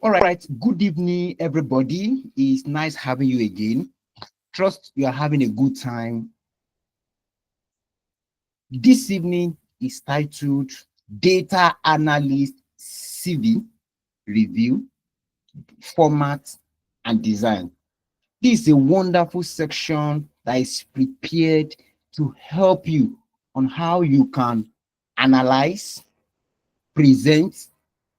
All right. Good evening, everybody. It's nice having you again. Trust you are having a good time. This evening is titled Data Analyst CV Review, Format, and Design. This is a wonderful section that is prepared to help you on how you can analyze, present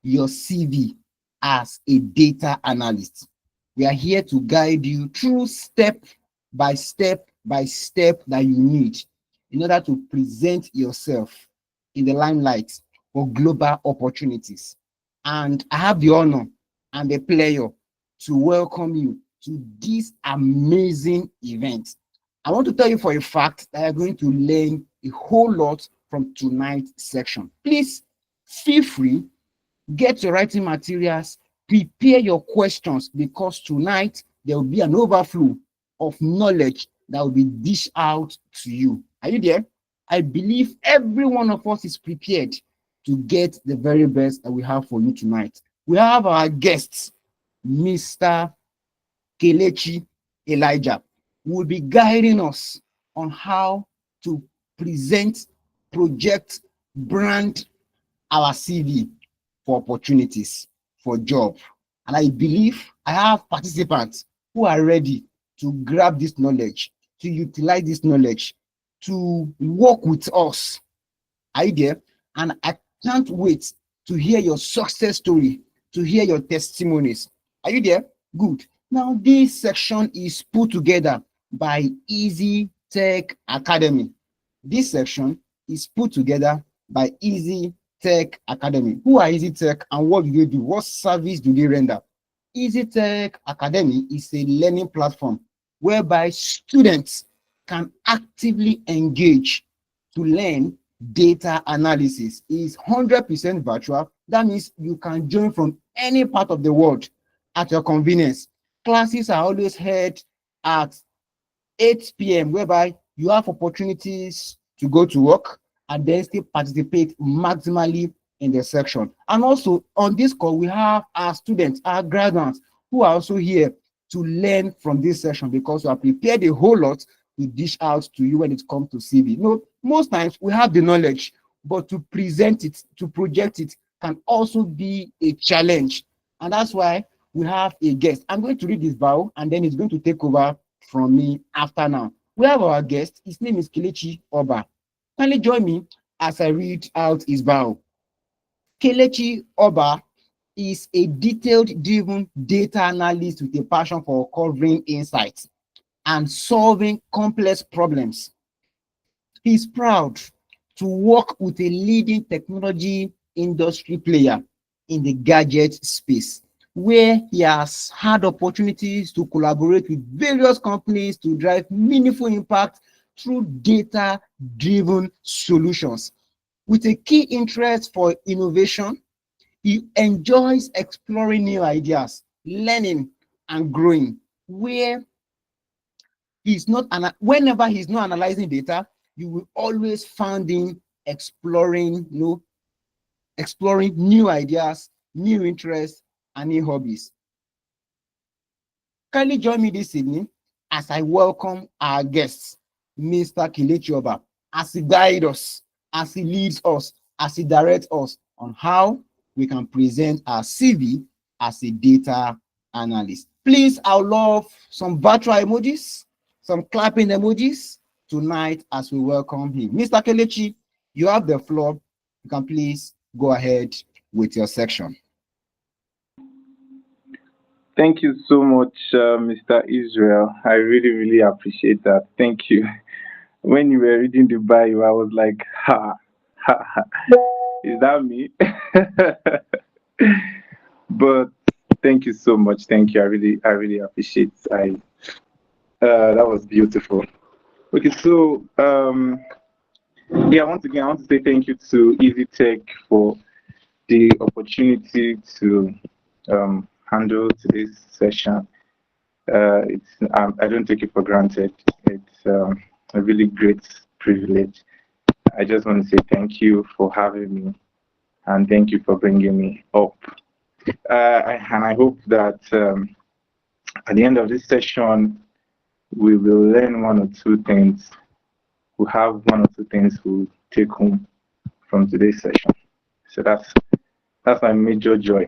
your CV as a data analyst. We are here to guide you through step by step that you need in order to present yourself in the limelight for global opportunities. And I have the honor and the pleasure to welcome you to this amazing event. I want to tell you for a fact that you're going to learn a whole lot from tonight's section. Please feel free, get your writing materials, prepare your questions, because tonight there will be an overflow of knowledge that will be dished out to you. Are you there? I believe every one of us is prepared to get the very best that we have for you tonight. We have our guests, Mr. Kelechi Elijah, who will be guiding us on how to present, project, brand our CV for opportunities, for job. And I believe I have participants who are ready to grab this knowledge, to utilize this knowledge, to work with us. Are you there? And I can't wait to hear your success story, to hear your testimonies. Are you there? Good. Now, this section is put together by Easy Tech Academy. This section is put together by Easy Tech Academy. Who are Easy Tech and what do they do? What service do they render? Easy Tech Academy is a learning platform whereby students can actively engage to learn data analysis. It's 100% virtual. That means you can join from any part of the world at your convenience. Classes are always held at 8 p.m., whereby you have opportunities to go to work and then still participate maximally in the section. And also on this call, we have our students, our graduates, who are also here to learn from this session, because we are prepared a whole lot to dish out to you when it comes to CV. Most times we have the knowledge, but to present it, to project it, can also be a challenge. And that's why we have a guest. I'm going to read his bio, and then he's going to take over from me after now. We have our guest. His name is Kelechi Obah. Kindly join me as I read out his bio. Kelechi Obah is a detailed-driven data analyst with a passion for covering insights and solving complex problems. He's proud to work with a leading technology industry player in the gadget space, where he has had opportunities to collaborate with various companies to drive meaningful impact through data-driven solutions. With a key interest for innovation, he enjoys exploring new ideas, learning and growing, where whenever he's not analyzing data, you will always find him exploring new ideas, new interests, and new hobbies. Kindly join me this evening as I welcome our guests, Mr. Kelechi Obah, as he guides us, as he leads us, as he directs us on how we can present our CV as a data analyst. Please, I would love some virtual emojis, some clapping emojis tonight as we welcome him. Mr. Kelechi, you have the floor. You can please go ahead with your section. Thank you so much, Mr. Israel. I really, really appreciate that. Thank you. When you were reading the bio, I was like, ha, ha, ha. Is that me? But thank you so much. Thank you. I really appreciate. That was beautiful. Okay, so yeah, once again, I want to say thank you to Easy Tech for the opportunity to handle today's session. I don't take it for granted. It's a really great privilege. I just want to say thank you for having me, and thank you for bringing me up. And I hope that at the end of this session, we will learn one or two things. We'll have one or two things we'll take home from today's session. So that's my major joy.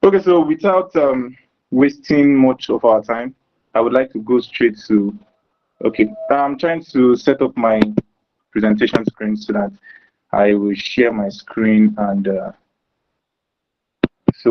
Okay, so without wasting much of our time, I would like to go straight to, okay, I'm trying to set up my presentation screen so that I will share my screen and so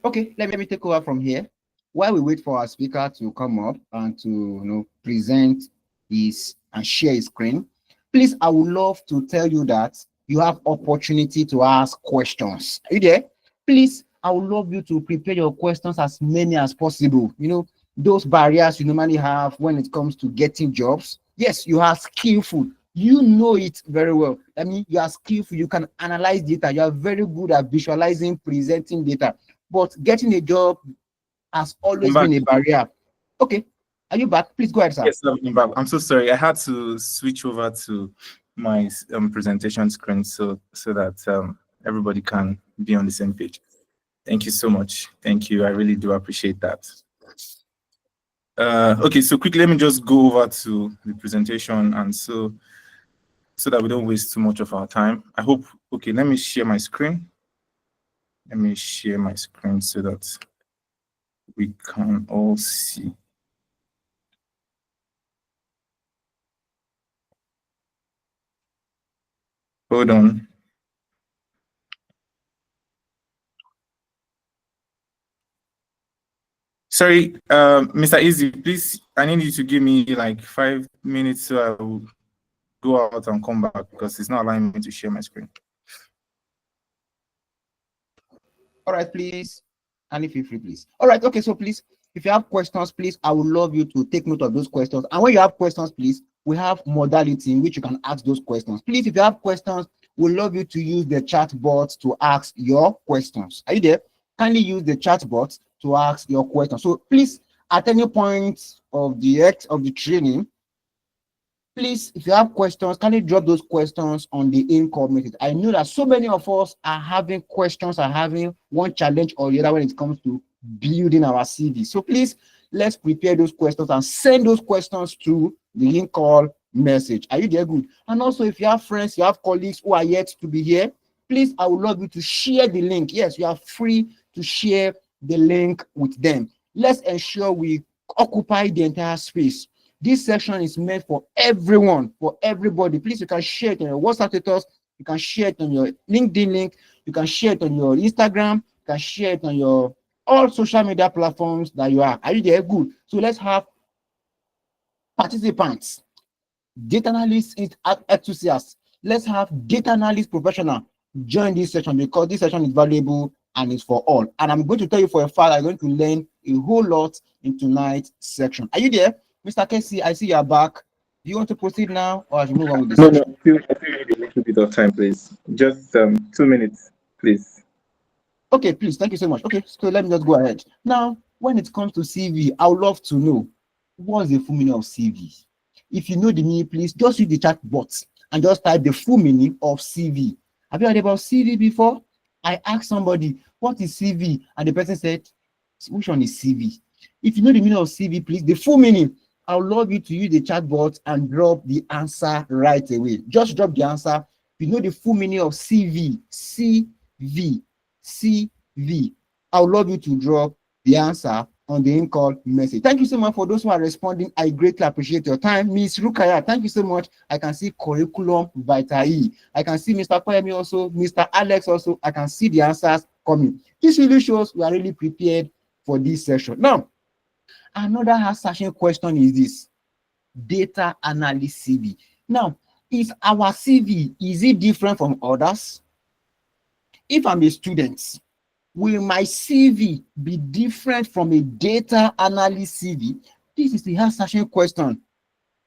Okay, let me take over from here. While we wait for our speaker to come up and to present his and share his screen, please, I would love to tell you that you have opportunity to ask questions. Are you there? Please, I would love you to prepare your questions as many as possible. Those barriers you normally have when it comes to getting jobs. Yes, you are skillful. You know it very well. I mean, you are skillful. You can analyze data. You are very good at visualizing, presenting data. But getting a job has always been a barrier. Okay, are you back? Please go ahead, sir. Yes, I'm back. I'm so sorry. I had to switch over to my presentation screen so that everybody can be on the same page. Thank you so much. Thank you. I really do appreciate that. Okay, so quickly, let me just go over to the presentation and so that we don't waste too much of our time. I hope, okay, let me share my screen. Let me share my screen so that we can all see. Hold on. Sorry, Mr. Easy, please, I need you to give me like 5 minutes so I will go out and come back because it's not allowing me to share my screen. All right, please. And if you're free, please. All right, okay, so please, if you have questions, please, I would love you to take note of those questions. And when you have questions, please, we have modality in which you can ask those questions. Please, if you have questions, we'd love you to use the chat bot to ask your questions. Are you there? Kindly use the chat bot to ask your questions. So please, at any point of the training, please, if you have questions, can you drop those questions on the in-call message? I know that so many of us are having questions, are having one challenge or the other when it comes to building our CV. So please, let's prepare those questions and send those questions to the in-call message. Are you there? Good. And also, if you have friends, you have colleagues who are yet to be here, please, I would love you to share the link. Yes, you are free to share the link with them. Let's ensure we occupy the entire space. This section is meant for everyone, for everybody. Please, you can share it on your WhatsApp status, you can share it on your LinkedIn link, you can share it on your Instagram, you can share it on your all social media platforms that you are. Are you there? Good. So let's have participants, data analysts, enthusiasts. Let's have data analyst professional join this session because this session is valuable and it's for all. And I'm going to tell you for a fact, I'm going to learn a whole lot in tonight's section. Are you there? Mr. Casey, I see you're back. Do you want to proceed now or I should move on with this? no, I still need a little bit of time, please. Just 2 minutes, please. Okay, please. Thank you so much. Okay, so let me just go ahead. Now, when it comes to CV, I would love to know what's the full meaning of CV. If you know the meaning, please just use the chat box and just type the full meaning of CV. Have you heard about CV before? I asked somebody, what is CV? And the person said, which one is CV? If you know the meaning of CV, please, the full meaning, I would love you to use the chat box and drop the answer right away. Just drop the answer. If you know the full meaning of CV, CV, CV, I would love you to drop the answer on the in-call message. Thank you so much for those who are responding. I greatly appreciate your time. Miss Rukaya, thank you so much. I can see curriculum vitae. I can see Mr. Koyemi also, Mr. Alex also. I can see the answers coming. This really shows we are really prepared for this session. Now, another assertion question is this: data analyst CV. Now, is our CV, is it different from others? If I'm a student, will my CV be different from a data analyst CV? This is the assertion question.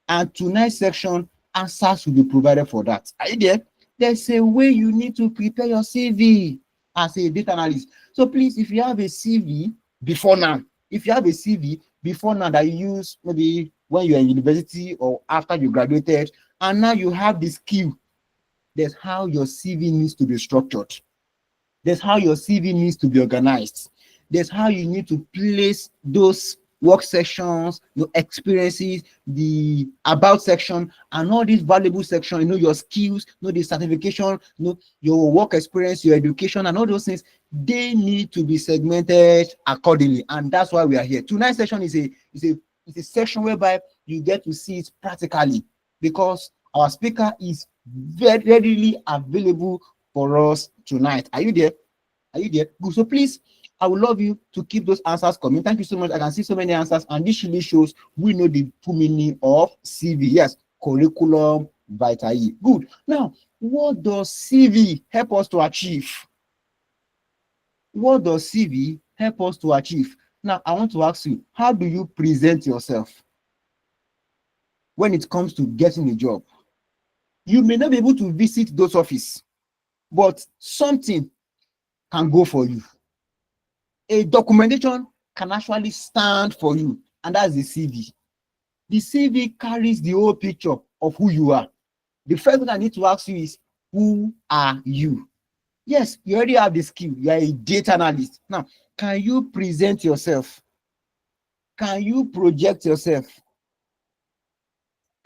And tonight's section, answers will be provided for that. Are you there? There's a way you need to prepare your CV. as a data analyst. So please, if you have a CV before now, that you use maybe when you're in university or after you graduated, and now you have the skill, that's how your CV needs to be structured. That's how your CV needs to be organized. That's how you need to place those work sections, your experiences, the about section, and all these valuable sections, your skills, the certification, your work experience, your education, and all those things, they need to be segmented accordingly. And that's why we are here. Tonight's session is a section whereby you get to see it practically, because our speaker is very readily available for us tonight. Are you there? Good. So please, I would love you to keep those answers coming. Thank you so much. I can see so many answers, and this really shows we know the full meaning of CV. Yes, curriculum vitae. Good. Now, what does CV help us to achieve? What does CV help us to achieve? Now, I want to ask you, how do you present yourself when it comes to getting a job? You may not be able to visit those offices, but something can go for you. A documentation can actually stand for you, and that's the CV. The CV carries the whole picture of who you are. The first thing I need to ask you is, who are you? Yes, you already have the skill. You are a data analyst. Now, can you present yourself? Can you project yourself?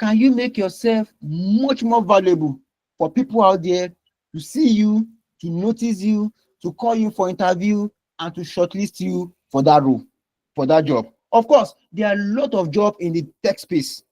Can you make yourself much more valuable for people out there to see you, to notice you, to call you for interview, and to shortlist you for that role, for that job? Of course, there are a lot of jobs in the tech space.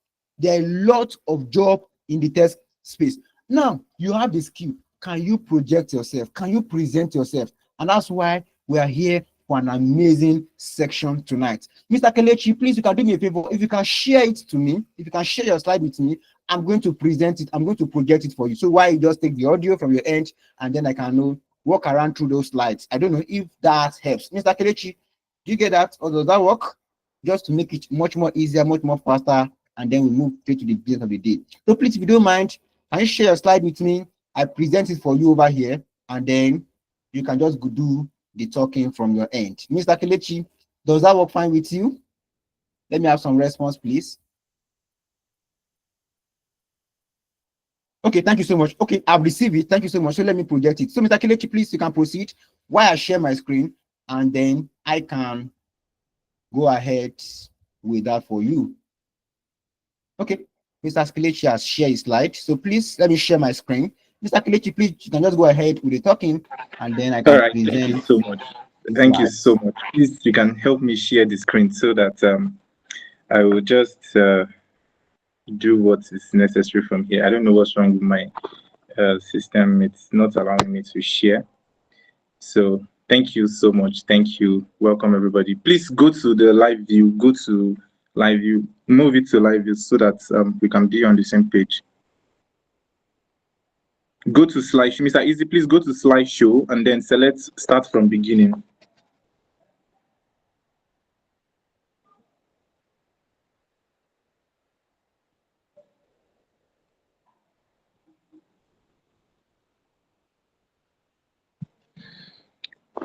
Now, you have the skill. Can you project yourself? Can you present yourself? And that's why we are here for an amazing section tonight. Mr. Kelechi, please, you can do me a favor. If you can share it to me, if you can share your slide with me, I'm going to present it. I'm going to project it for you. So why you just take the audio from your end, and then I can walk around through those slides. I don't know if that helps. Mr. Kelechi, do you get that? Or does that work? Just to make it much more easier, much more faster, and then we move straight to the business of the day. So please, if you don't mind, can you share your slide with me? I present it for you over here, and then you can just do the talking from your end. Mr. Kelechi, does that work fine with you? Let me have some response, please. Okay, thank you so much. Okay, I've received it. Thank you so much. So let me project it. So Mr. Kelechi, please, you can proceed while I share my screen, and then I can go ahead with that for you. Okay, Mr. Kelechi has shared his slide. So please let me share my screen. Mr. Kelechi, please, you can just go ahead with the talking, and then I can All right, present. thank you so much. Thank you so much. Please, you can help me share the screen so that I will just do what is necessary from here. I don't know what's wrong with my system. It's not allowing me to share. So thank you so much. Thank you. Welcome, everybody. Please go to the live view. Go to live view. Move it to live view so that we can be on the same page. Go to slideshow. Mr. Easy, please go to slideshow and then select start from beginning.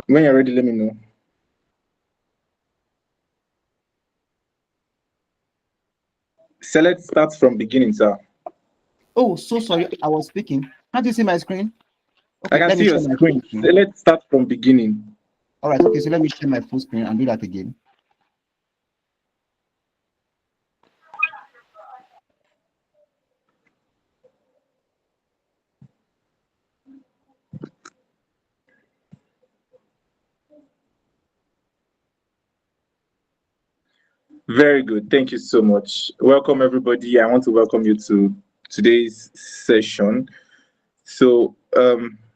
When you're ready, let me know. Select start from beginning, sir. Oh, so sorry. I was speaking. Can't you see my screen? Okay, I can see your screen. Select start from beginning. All right. Okay, so let me share my full screen and do that again. Very good. Thank you so much. Welcome, everybody. I want to welcome you to today's session. So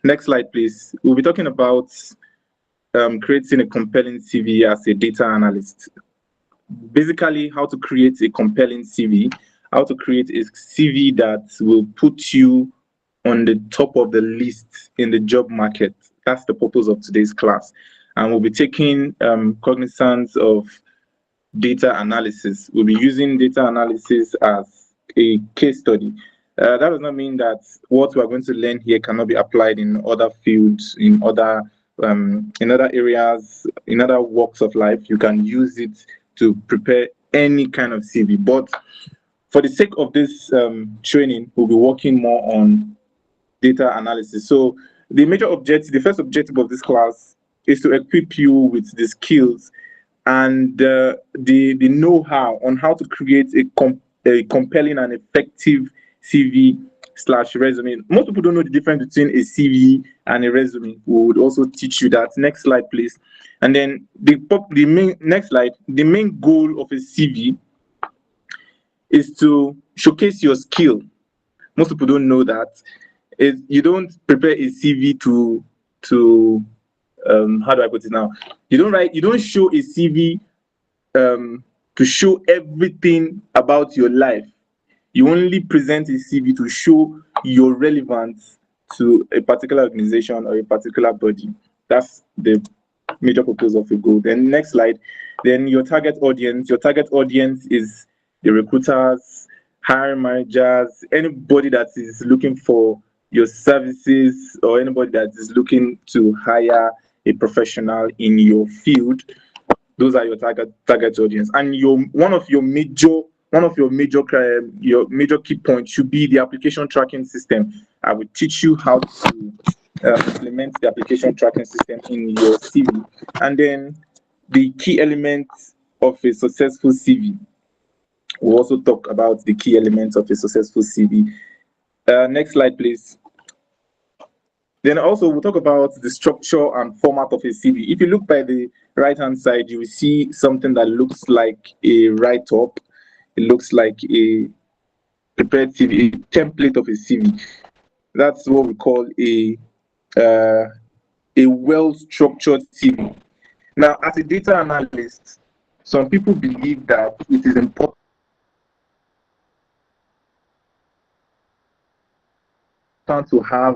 next slide, please. We'll be talking about creating a compelling CV as a data analyst. Basically, how to create a compelling CV, how to create a CV that will put you on the top of the list in the job market. That's the purpose of today's class. And we'll be taking cognizance of data analysis. We'll be using data analysis as a case study. That does not mean that what we're going to learn here cannot be applied in other fields, in other in other areas, in other walks of life. You can use it to prepare any kind of CV. But for the sake of this training, we'll be working more on data analysis. So the first objective of this class is to equip you with the skills and the know-how on how to create a compelling and effective CV slash resume. Most people don't know the difference between a CV and a resume. We would also teach you that. Next slide, please. And then next slide. The main goal of a CV is to showcase your skill. Most people don't know that. You don't prepare a CV to how do I put it now? You don't show a CV to show everything about your life. You only present a CV to show your relevance to a particular organization or a particular body. That's the major purpose of a goal. Then next slide. Then your target audience. Your target audience is the recruiters, hiring managers, anybody that is looking for your services, or anybody that is looking to hire a professional in your field. Those are your target audience. And one of your major key points should be the application tracking system. I will teach you how to implement the application tracking system in your CV. And then the key elements of a successful CV. We'll also talk about the key elements of a successful CV. Next slide, please. Then also we'll talk about the structure and format of a CV. If you look by the right-hand side, you will see something that looks like a write-up. It looks like a prepared CV, a template of a CV. That's what we call a well-structured CV. Now, as a data analyst, some people believe that it is important to have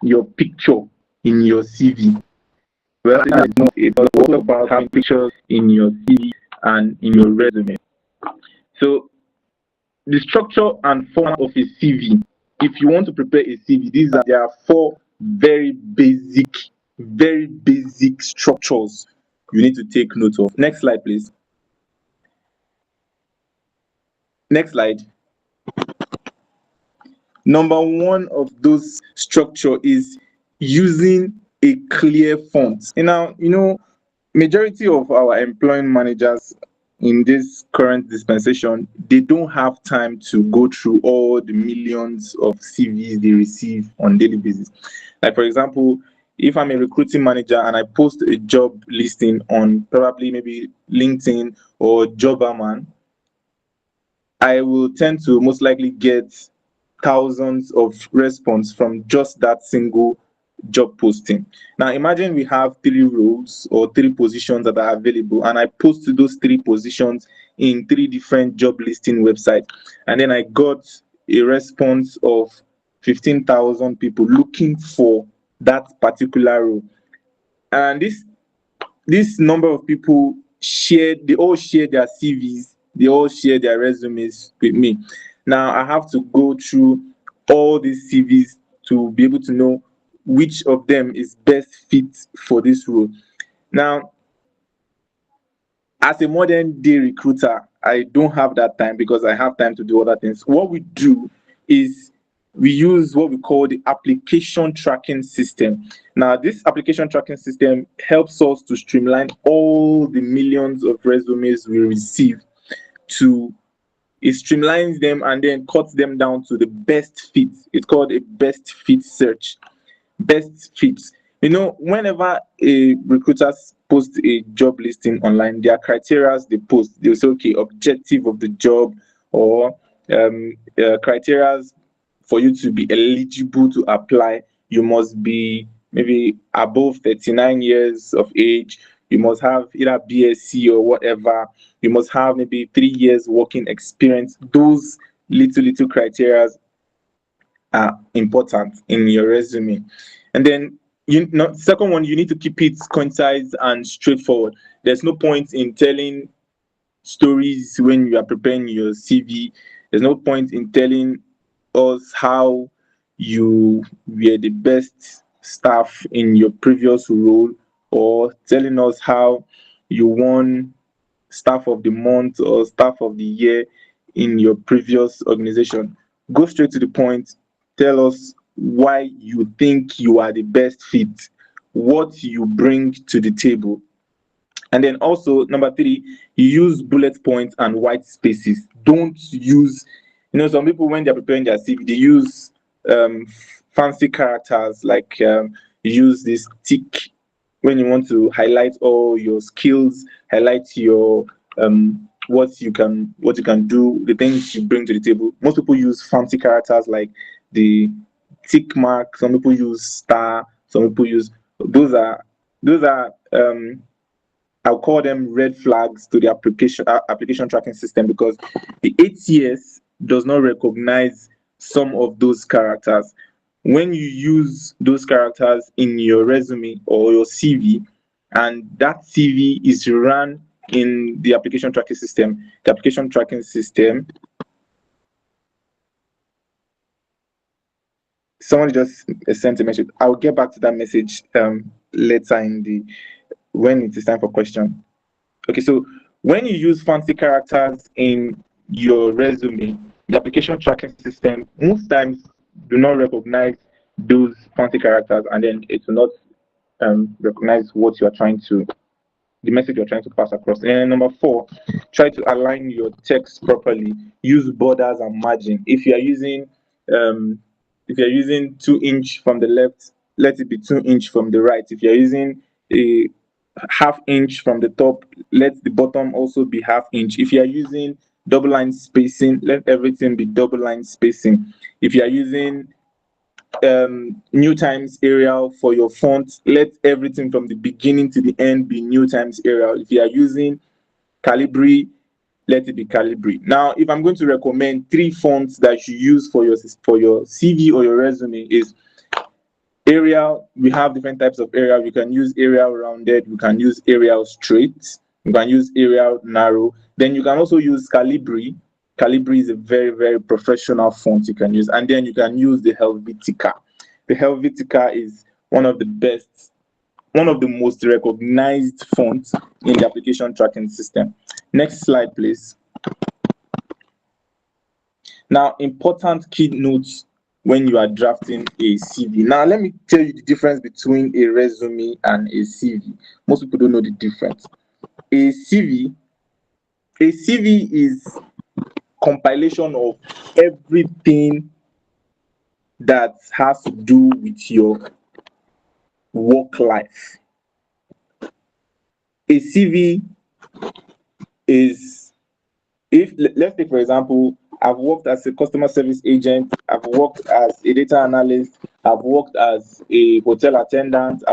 your picture in your CV. Well, it's all about having pictures in your CV and in your resume. So the structure and format of a CV, if you want to prepare a CV, there are four very basic structures you need to take note of. Next slide, please. Next slide. Number one of those structure is using a clear font. And now, majority of our employment managers in this current dispensation, they don't have time to go through all the millions of CVs they receive on daily basis. Like, for example, if I'm a recruiting manager and I post a job listing on probably maybe LinkedIn or Jobberman, I will tend to most likely get thousands of response from just that single job posting. Now imagine we have 3 roles or 3 positions that are available, and I post those 3 positions in 3 different job listing websites, and then I got a response of 15,000 people looking for that particular role. And this number of people they all share their CVs, they all share their resumes with me. Now I have to go through all these CVs to be able to know which of them is best fit for this role. Now, as a modern day recruiter, I don't have that time because I have time to do other things. What we do is we use what we call the application tracking system. Now, this application tracking system helps us to streamline all the millions of resumes we receive. It streamlines them and then cuts them down to the best fit. It's called a best fit search. Best fits. Whenever a recruiter posts a job listing online, their criteria they post, they'll say, okay, objective of the job, or criteria for you to be eligible to apply. You must be maybe above 39 years of age. You must have either BSc or whatever. You must have maybe 3 years working experience. Those little criteria are important in your resume. And then second one, you need to keep it concise and straightforward. There's no point in telling stories when you are preparing your CV. There's no point in telling us how you were the best staff in your previous role, or telling us how you won staff of the month or staff of the year in your previous organization. Go straight to the point. Tell us why you think you are the best fit, what you bring to the table. And then also, number 3, you use bullet points and white spaces. Don't use, some people, when they're preparing their CV, they use fancy characters, like use this tick when you want to highlight all your skills, highlight your what you can do, the things you bring to the table. Most people use fancy characters like the tick mark. Some people use star. Some people use those are I'll call them red flags to the application tracking system, because the ATS does not recognize some of those characters. When you use those characters in your resume or your CV, and that CV is run in the application tracking system, someone just sent a message. I'll get back to that message later when it is time for question. Okay, so when you use fancy characters in your resume, the application tracking system most times do not recognize those fancy characters, and then it will not recognize the message you're trying to pass across. And number 4, try to align your text properly. Use borders and margin. If you're using 2-inch from the left, let it be 2-inch from the right. If you're using a half-inch from the top, let the bottom also be half-inch. If you're using double line spacing, let everything be double line spacing. If you're using new times Arial for your font, let everything from the beginning to the end be new times Arial. If you are using Calibri, let it be Calibri. Now, if I'm going to recommend 3 fonts that you use for your CV or your resume, is Arial. We have different types of Arial. You can use Arial rounded, you can use Arial straight, you can use Arial narrow. Then you can also use Calibri. Calibri is a very, very professional font you can use. And then you can use the Helvetica. The Helvetica is one of the most recognized fonts in the application tracking system. Next slide, please. Now, important key notes when you are drafting a CV. Now, let me tell you the difference between a resume and a CV. Most people don't know the difference. A CV is compilation of everything that has to do with your work life. A CV is, let's take for example, I've worked as a customer service agent, I've worked as a data analyst, I've worked as a hotel attendant,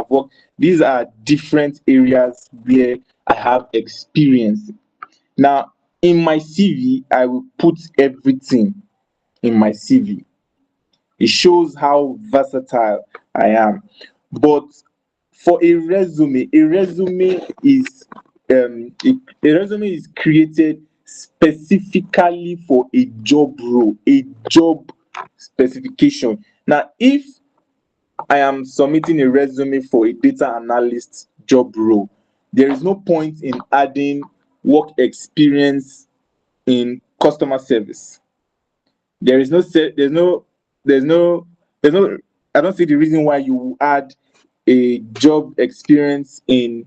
these are different areas where I have experience. Now, in my CV, I will put everything in my CV. It shows how versatile I am. But for a resume is created specifically for a job role, a job specification. Now, if I am submitting a resume for a data analyst job role, there is no point in adding work experience in customer service. I don't see the reason why you add a job experience in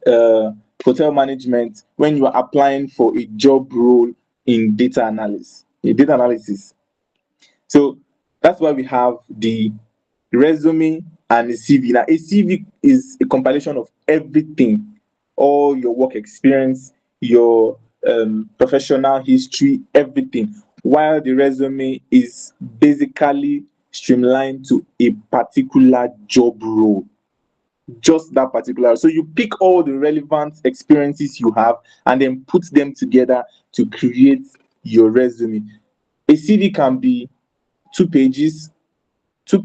hotel management when you are applying for a job role in data analysis. So that's why we have the resume and the CV. Now, a CV is a compilation of everything, all your work experience, your professional history, everything, while the resume is basically streamlined to a particular job role, just that particular. So you pick all the relevant experiences you have and then put them together to create your resume. A CV can be 2 pages, 3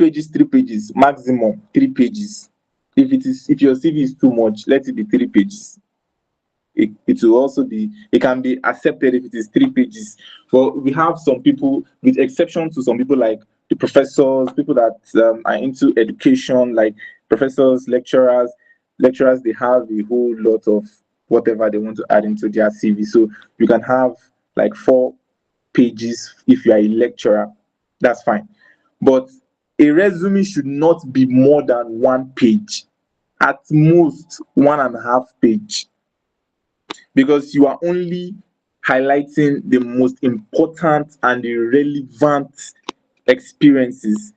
pages, maximum 3 pages. If your CV is too much, let it be 3 pages. It can be accepted if it is 3 pages. But we have some people, with exception to some people like the professors, people that are into education, like professors, lecturers. Lecturers, they have a whole lot of whatever they want to add into their CV. So you can have like 4 pages if you are a lecturer. That's fine. But a resume should not be more than 1 page, at most 1.5 page, because you are only highlighting the most important and the relevant experiences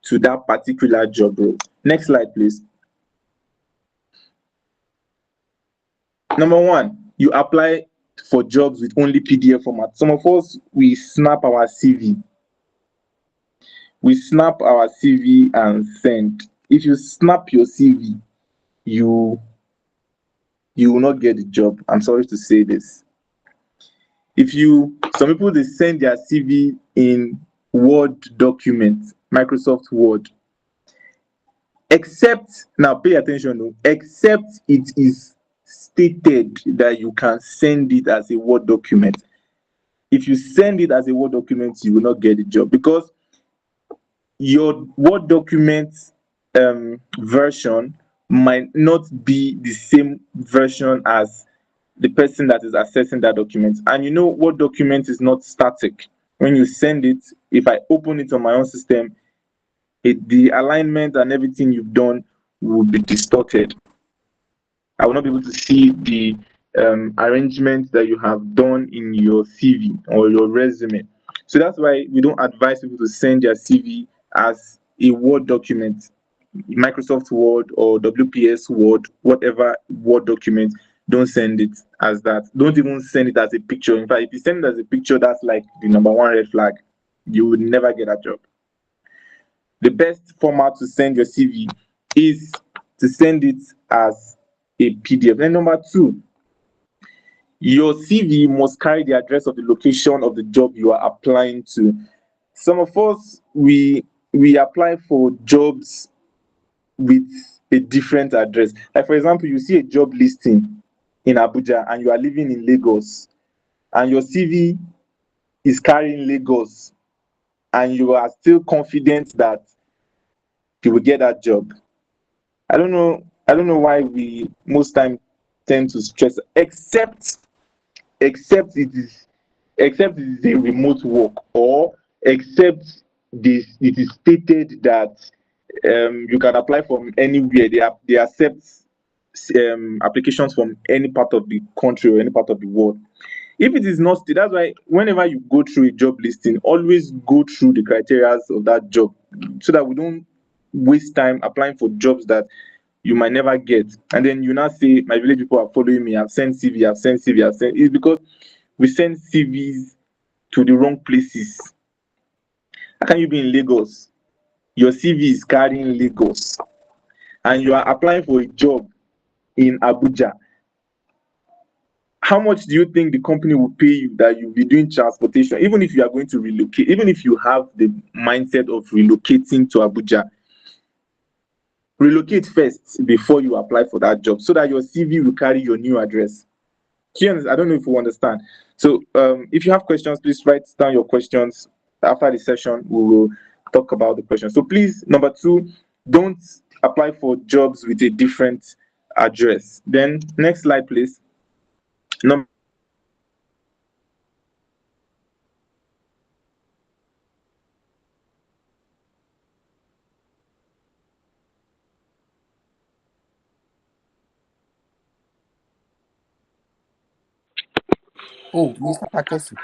to that particular job role. Next slide, please. Number one, you apply for jobs with only PDF format. Some of us, we snap our CV. We snap our CV and send. If you snap your CV, you will not get the job. I'm sorry to say this. Some people, they send their CV in Word document, Microsoft Word. Except, now pay attention, except it is stated that you can send it as a Word document. If you send it as a Word document, you will not get the job, because your Word document version might not be the same version as the person that is accessing that document. And you know, Word document is not static. When you send it, if I open it on my own system, the alignment and everything you've done will be distorted. I will not be able to see the arrangement that you have done in your CV or your resume. So that's why we don't advise people to send their CV as a Word document, Microsoft Word or WPS Word, whatever Word document. Don't send it as that. Don't even send it as a picture. In fact, if you send it as a picture, that's like the number one red flag. You would never get a job. The best format to send your CV is to send it as a PDF. Then number two, your CV must carry the address of the location of the job you are applying to. Some of us, we apply for jobs with a different address. Like, for example, you see a job listing in Abuja and you are living in Lagos, and your CV is carrying Lagos, and you are still confident that you will get that job. I don't know why we most time tend to stress, except it is a remote work, or except it is stated that you can apply from anywhere. They accept applications from any part of the country or any part of the world. If it is not, that's why whenever you go through a job listing, always go through the criteria of that job, so that we don't waste time applying for jobs that you might never get. And then you now say, my village people are following me, I've sent CV, I've sent CV, I've sent. It's because we send CVs to the wrong places. How can you be in Lagos? Your CV is carrying Lagos, and you are applying for a job in Abuja. How much do you think the company will pay you that you'll be doing transportation, even if you are going to relocate, even if you have the mindset of relocating to Abuja? Relocate first before you apply for that job, so that your CV will carry your new address. I don't know if you understand. So if you have questions, please write down your questions. After the session, we will talk about the questions. So please, number two, don't apply for jobs with a different address. Then next slide, please. Number Oh, Mr. Takesi.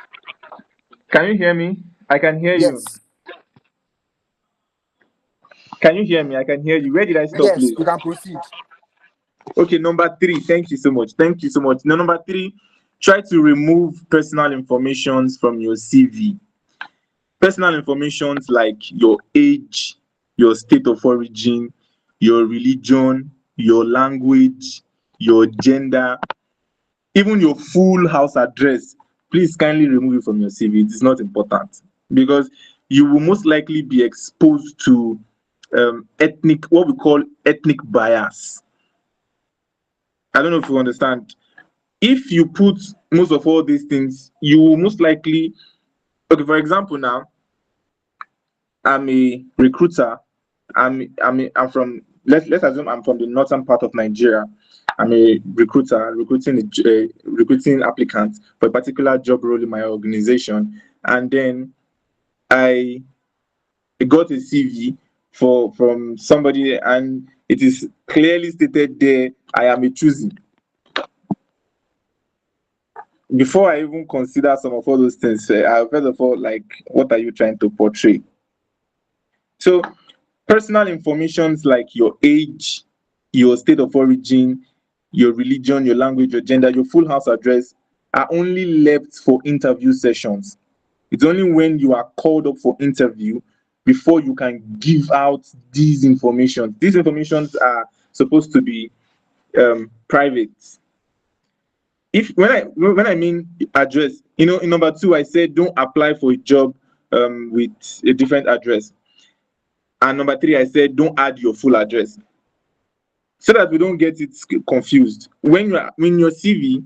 Can you hear me? I can hear you. Yes. Can you hear me? I can hear you. Where did I stop, Yes, please? you can proceed. Okay, number three. Thank you so much. Thank you so much. Now, number three, try to remove personal information from your CV. Personal information like your age, your state of origin, your religion, your language, your gender, even your full house address. Please kindly remove it from your CV. It is not important, because you will most likely be exposed to what we call ethnic bias. I don't know if you understand. If you put most of all these things, you will most likely, okay, for example, now, I'm a recruiter. I'm from, let's assume I'm from the northern part of Nigeria. I'm a recruiter recruiting applicants for a particular job role in my organization, and then I got a CV from somebody, and it is clearly stated there I am a choosy. Before I even consider some of all those things, I first of all, like, what are you trying to portray? So personal informations like your age, your state of origin, your religion, your language, your gender, your full house address are only left for interview sessions. It's only when you are called up for interview before you can give out these information. These informations are supposed to be private. If when I mean address, in number 2, I said don't apply for a job with a different address. And number 3, I said don't add your full address, so that we don't get it confused. When you are preparing your CV,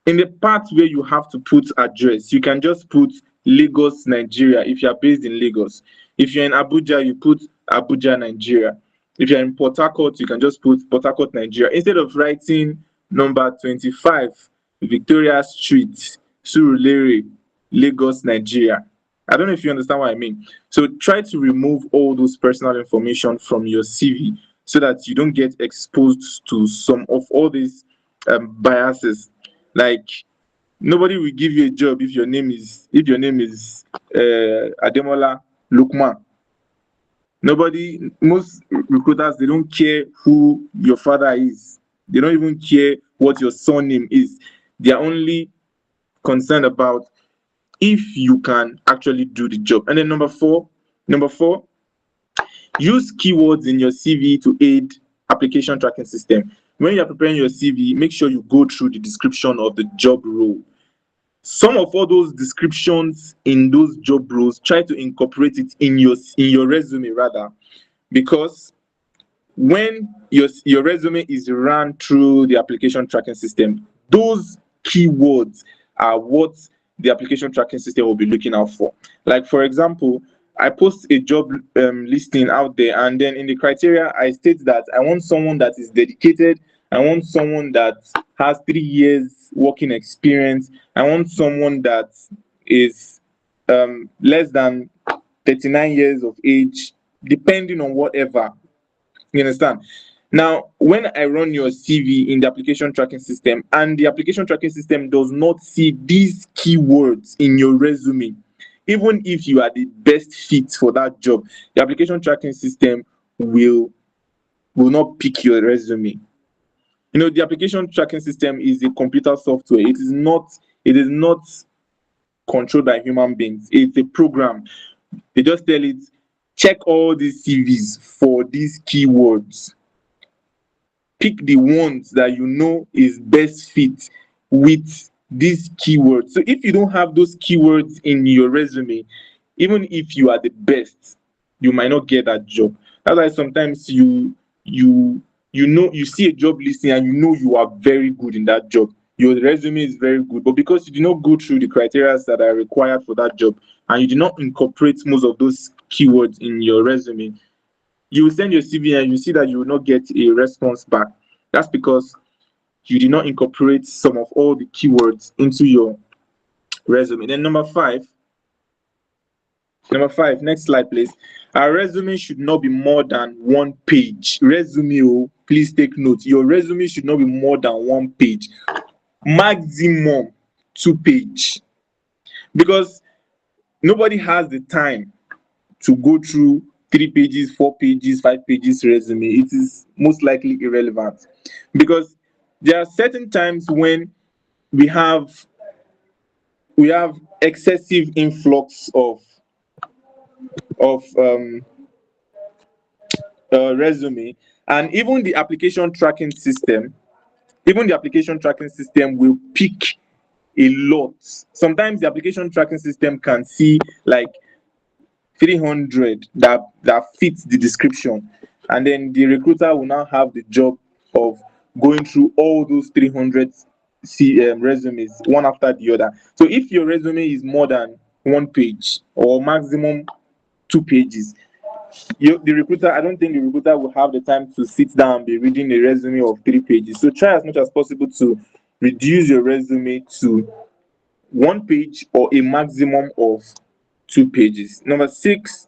in the part where you have to put address, you can just put Lagos, Nigeria, if you are based in Lagos. If you're in Abuja, you put Abuja, Nigeria. If you're in Port Harcourt, you can just put Port Harcourt, Nigeria, instead of writing number 25, Victoria Street, Surulere, Lagos, Nigeria. I don't know if you understand what I mean. So try to remove all those personal information from your CV so that you don't get exposed to some of all these biases. Like, nobody will give you a job if your name is Ademola Lukman. Most recruiters, they don't care who your father is. They don't even care what your surname is. They are only concerned about if you can actually do the job. And then number four, use keywords in your CV to aid application tracking system. When you're preparing your CV, make sure you go through the description of the job role. Some of all those descriptions in those job roles, try to incorporate it in your resume rather, because when your resume is run through the application tracking system, those keywords are what the application tracking system will be looking out for. Like, for example, I post a job listing out there, and then in the criteria, I state that I want someone that is dedicated. I want someone that has 3 years working experience. I want someone that is less than 39 years of age, depending on whatever. You understand? Now, when I run your CV in the application tracking system, and the application tracking system does not see these keywords in your resume, even if you are the best fit for that job, the application tracking system will not pick your resume. The application tracking system is a computer software. It is not controlled by human beings. It's a program. They just tell it, check all these CVs for these keywords. Pick the ones that you know is best fit with these keywords. So if you don't have those keywords in your resume, even if you are the best, you might not get that job. That's why sometimes you see a job listing and you are very good in that job. Your resume is very good, but because you did not go through the criteria that are required for that job, and you did not incorporate most of those keywords in your resume, you will send your CV and you see that you will not get a response back. That's because you did not incorporate some of all the keywords into your resume. Then number five, next slide, please. Our resume should not be more than 1 page. Resume, please take note. Your resume should not be more than 1 page. Maximum 2 page. Because nobody has the time to go through 3 pages, 4 pages, 5 pages resume. It is most likely irrelevant, because there are certain times when we have excessive influx of resume, and even the application tracking system will pick a lot. Sometimes the application tracking system can see like 300 that fits the description, and then the recruiter will now have the job of going through all those 300 resumes one after the other. So if your resume is more than one page or maximum 2 pages. The recruiter, I don't think the recruiter will have the time to sit down and be reading a resume of 3 pages. So try as much as possible to reduce your resume to 1 page or a maximum of 2 pages. Number six,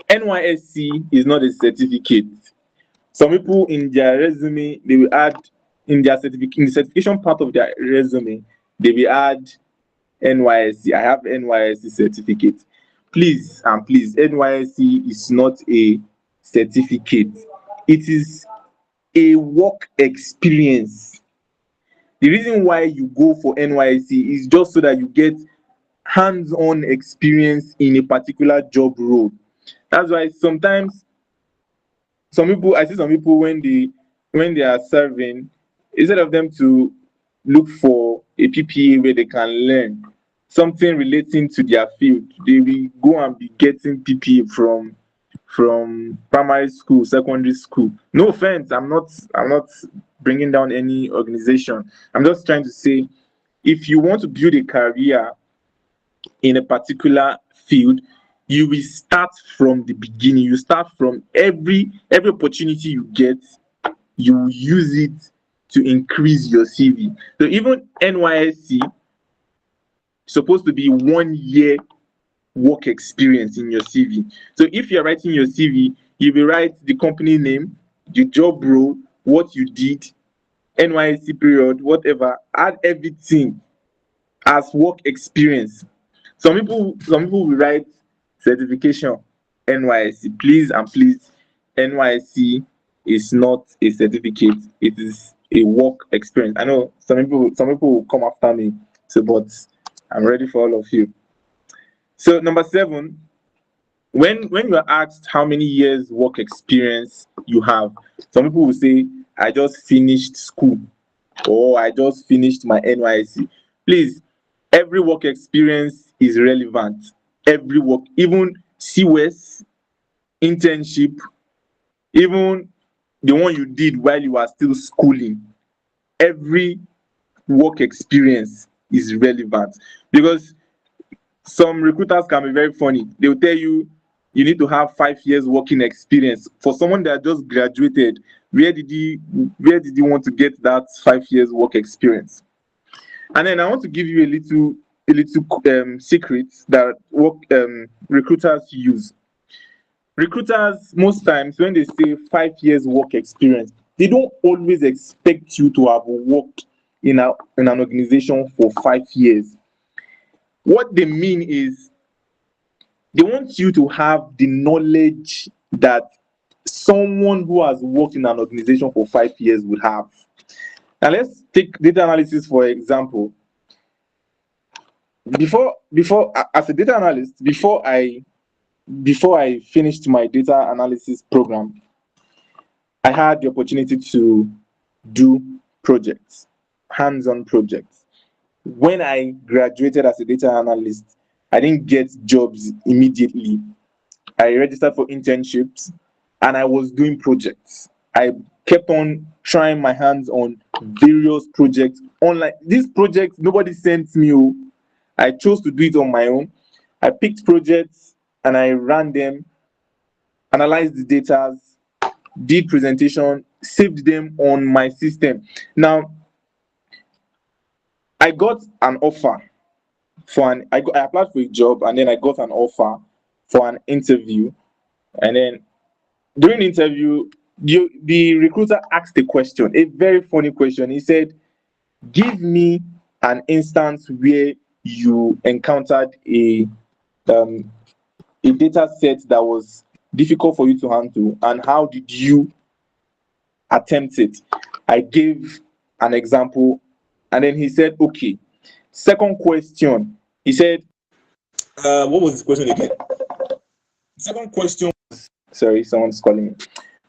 NYSC is not a certificate. Some people in their resume, they will add in the certification part of their resume, they will add NYSC. I have NYSC certificate. Please and please, NYSC is not a certificate. It is a work experience. The reason why you go for NYSC is just so that you get hands-on experience in a particular job role. That's why sometimes I see some people when they are serving, instead of them to look for a PPA where they can learn something relating to their field, they will go and be getting PPA from primary school, secondary school. No offense, I'm not bringing down any organization. I'm just trying to say, if you want to build a career in a particular field, you will start from the beginning. You start from every opportunity you get, you use it to increase your CV. So even NYSC is supposed to be 1 year work experience in your CV. So if you're writing your CV, you will write the company name, the job role, what you did, NYSC period, whatever. Add everything as work experience. Some people will write certification NYSC. Please and please, NYSC is not a certificate. It is a work experience. I know some people will come after me, so but I'm ready for all of you. So number 7, when you are asked how many years work experience you have, some people will say, I just finished school, or I just finished my NYSC. Please, every work experience is relevant. Every work, even CWES, internship, even the one you did while you are still schooling, every work experience is relevant. Because some recruiters can be very funny. They will tell you you need to have 5 years working experience. For someone that just graduated, where did he want to get that 5 years work experience? And then I want to give you a little secret that recruiters use. Recruiters, most times when they say 5 years work experience, they don't always expect you to have worked in an organization for 5 years. What they mean is they want you to have the knowledge that someone who has worked in an organization for 5 years would have. Now let's take data analysis for example. Before as a data analyst, before I finished my data analysis program, I had the opportunity to do projects, hands-on projects. When I graduated as a data analyst, I didn't get jobs immediately. I registered for internships and I was doing projects. I kept on trying my hands on various projects online. These projects, nobody sent me. I chose to do it on my own. I picked projects and I ran them, analyzed the data, did presentation, saved them on my system. Now, I got an offer I applied for a job and then I got an offer for an interview. And then during the interview, the recruiter asked a question, a very funny question. He said, give me an instance where you encountered a data set that was difficult for you to handle, and how did you attempt it? I gave an example, and then he said, okay. Second question, he said, what was the question again? Second question was, sorry, someone's calling me.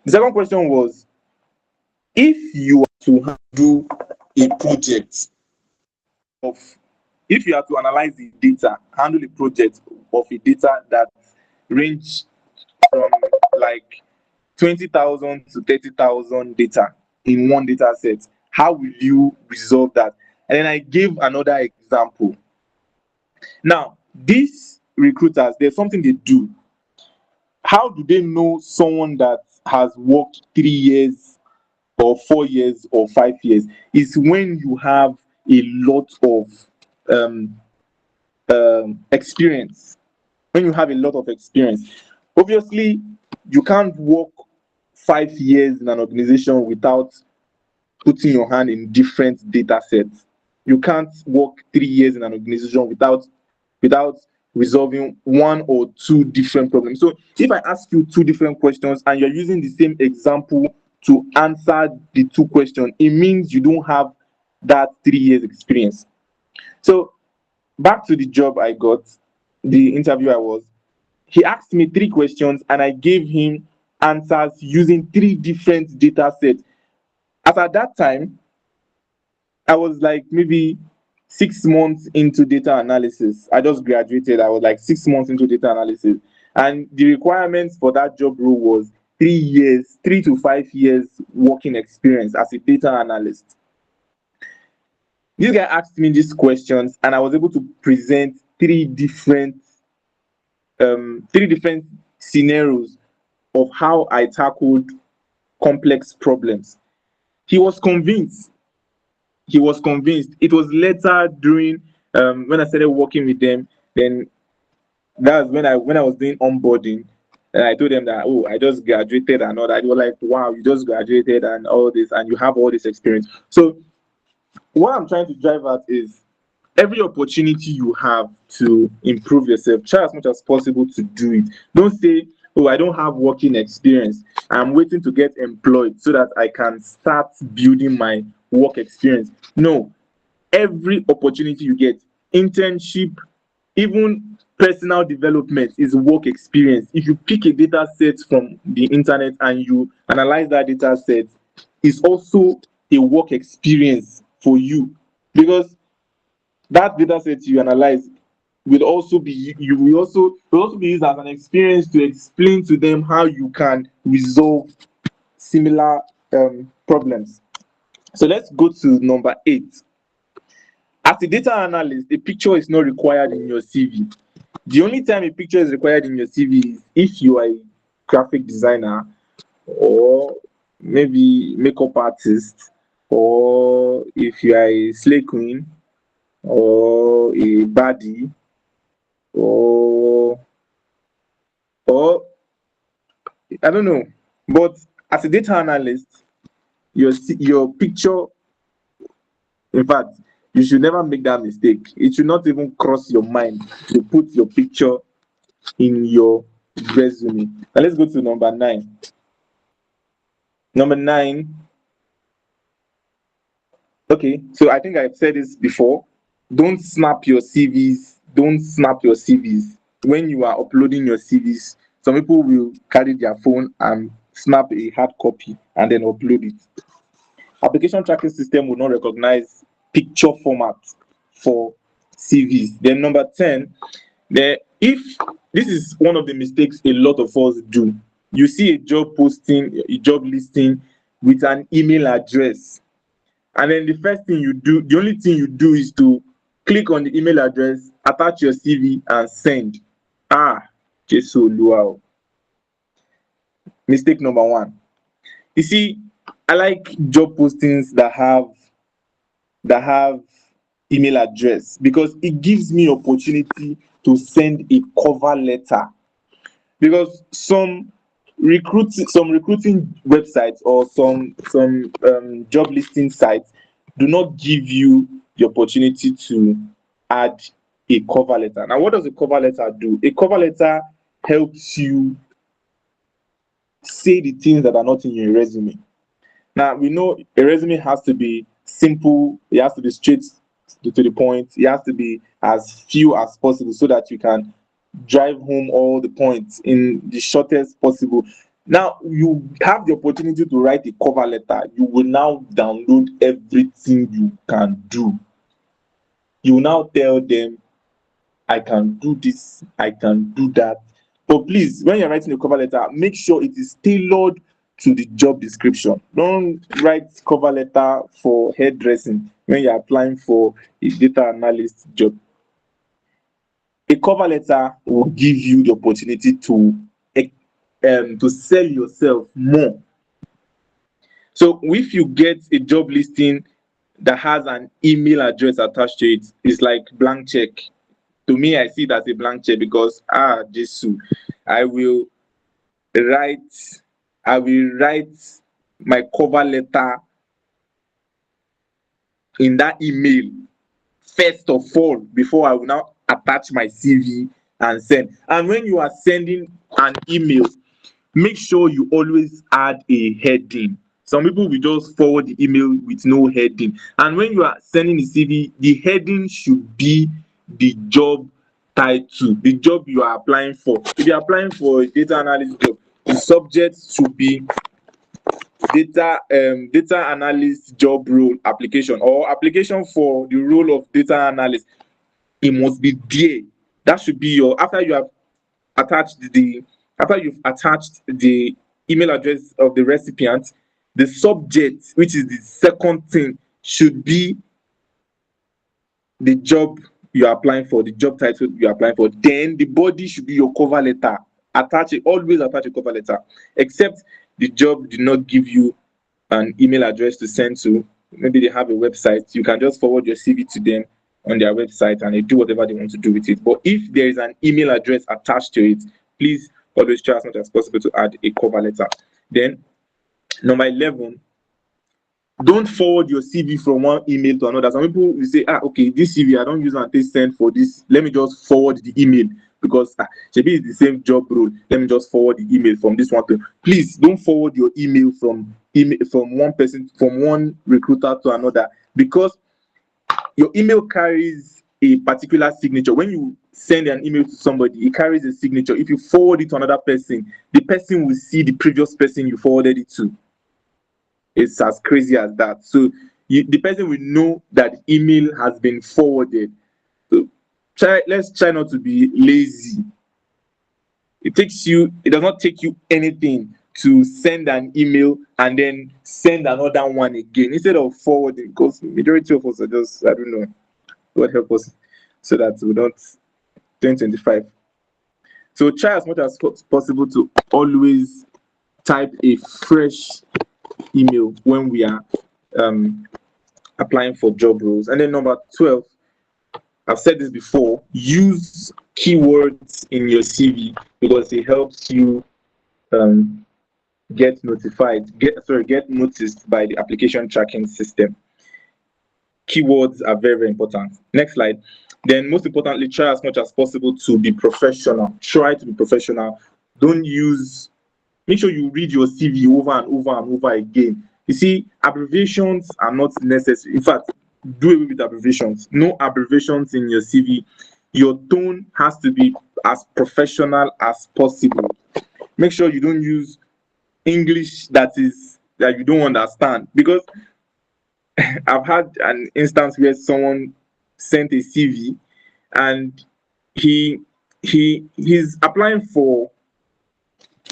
The second question was, if you are to do a project if you are to analyze the data, handle a project of a data that range from like 20,000 to 30,000 data in one data set, how will you resolve that? And then I gave another example. Now, these recruiters, there's something they do. How do they know someone that has worked 3 years or 4 years or 5 years? Is when you have a lot of um, experience. When you have a lot of experience, obviously, you can't work 5 years in an organization without putting your hand in different data sets. You can't work 3 years in an organization without resolving one or two different problems. So if I ask you two different questions and you're using the same example to answer the two questions, it means you don't have that 3 years experience. So back to the job I got, the interview I was, he asked me three questions and I gave him answers using three different data sets. As at that time, I was like maybe 6 months into data analysis. I just graduated. I was like 6 months into data analysis. And the requirements for that job role was 3 years, 3 to 5 years working experience as a data analyst. This guy asked me these questions, and I was able to present three different scenarios of how I tackled complex problems. He was convinced. He was convinced. It was later during when I started working with them. Then that's when I was doing onboarding, and I told them that, oh, I just graduated and all that. They were like, wow, you just graduated and all this, and you have all this experience. So what I'm trying to drive at is every opportunity you have to improve yourself, try as much as possible to do it. Don't say, oh, I don't have working experience. I'm waiting to get employed so that I can start building my work experience. No, every opportunity you get, internship, even personal development is work experience. If you pick a data set from the internet and you analyze that data set, it's also a work experience for you, because that data set you analyze will also be used as an experience to explain to them how you can resolve similar problems. So let's go to number 8. As a data analyst, a picture is not required in your CV. The only time a picture is required in your CV is if you are a graphic designer, or maybe makeup artist, or if you are a slay queen, or a baddie, or I don't know. But as a data analyst, your picture, in fact, you should never make that mistake. It should not even cross your mind to put your picture in your resume. Now let's go to number 9. Number 9. Okay, so I think I've said this before. Don't snap your CVs. Don't snap your CVs. When you are uploading your CVs, some people will carry their phone and snap a hard copy and then upload it. Application tracking system will not recognize picture format for CVs. Then number 10, if this is one of the mistakes a lot of us do. You see a job posting, a job listing with an email address, and then the first thing you do, the only thing you do is to click on the email address, attach your CV, and send. Jesu Luau. Mistake number 1. You see, I like job postings that have email address, because it gives me opportunity to send a cover letter. Because some recruiting websites or some job listing sites do not give you the opportunity to add a cover letter. Now, what does a cover letter do? A cover letter helps you say the things that are not in your resume. Now, we know a resume has to be simple, it has to be straight to the point, it has to be as few as possible so that you can drive home all the points in the shortest possible. Now, you have the opportunity to write a cover letter. You will now download everything you can do. You will now tell them, I can do this, I can do that. But please, when you're writing a cover letter, make sure it is tailored to the job description. Don't write cover letter for hairdressing when you're applying for a data analyst job. A cover letter will give you the opportunity to sell yourself more. So if you get a job listing that has an email address attached to it, it's like blank check. To me, I see it as a blank check because Jesus, I will write my cover letter in that email first of all before I will now attach my CV and send. And when you are sending an email, make sure you always add a heading. Some people will just forward the email with no heading. And when you are sending the CV, the heading should be the job title, the job you are applying for. If you are applying for a data analyst job, the subject should be data analyst job role application, or application for the role of data analyst. It must be there. That should be your, after you've attached the email address of the recipient, the subject, which is the second thing, should be the job you are applying for, the job title you are applying for. Then the body should be your cover letter. Always attach a cover letter, except the job did not give you an email address to send to. Maybe they have a website. You can just forward your CV to them on their website and they do whatever they want to do with it. But if there is an email address attached to it, please always try as much as possible to add a cover letter. Then, number 11, don't forward your CV from one email to another. Some people will say, okay, this CV, I don't use and send for this. Let me just forward the email because maybe it's the same job role. Let me just forward the email from this one to. Please don't forward your email from one person, from one recruiter to another, because your email carries a particular signature. When you send an email to somebody, it carries a signature. If you forward it to another person, the person will see the previous person you forwarded it to. It's as crazy as that. So the person will know that the email has been forwarded. So let's try not to be lazy. It does not take you anything to send an email and then send another one again instead of forwarding, because majority of us are just, I don't know, God help us so that we don't 2025. So try as much as possible to always type a fresh email when we are applying for job roles. And then number 12, I've said this before, use keywords in your CV because it helps you get noticed by the application tracking system. Keywords are very, very important. Next slide. Then most importantly, try as much as possible to be professional. Try to be professional. Make sure you read your CV over and over and over again. You see, abbreviations are not necessary. In fact, do away with abbreviations. No abbreviations in your CV. Your tone has to be as professional as possible. Make sure you don't use English that you don't understand, because I've had an instance where someone sent a CV and he's applying for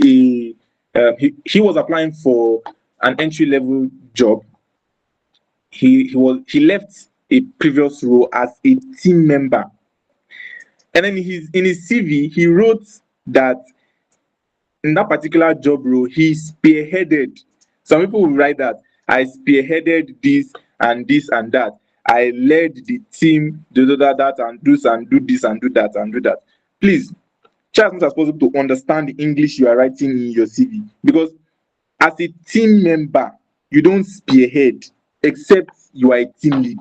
he was applying for an entry-level job. He left a previous role as a team member, and then in his CV he wrote that in that particular job role he spearheaded. Some people will write that I spearheaded this and this and that. I led the team, that and do this and do that and do that. Please try as much as possible to understand the English you are writing in your CV, because as a team member, you don't spearhead except you are a team lead.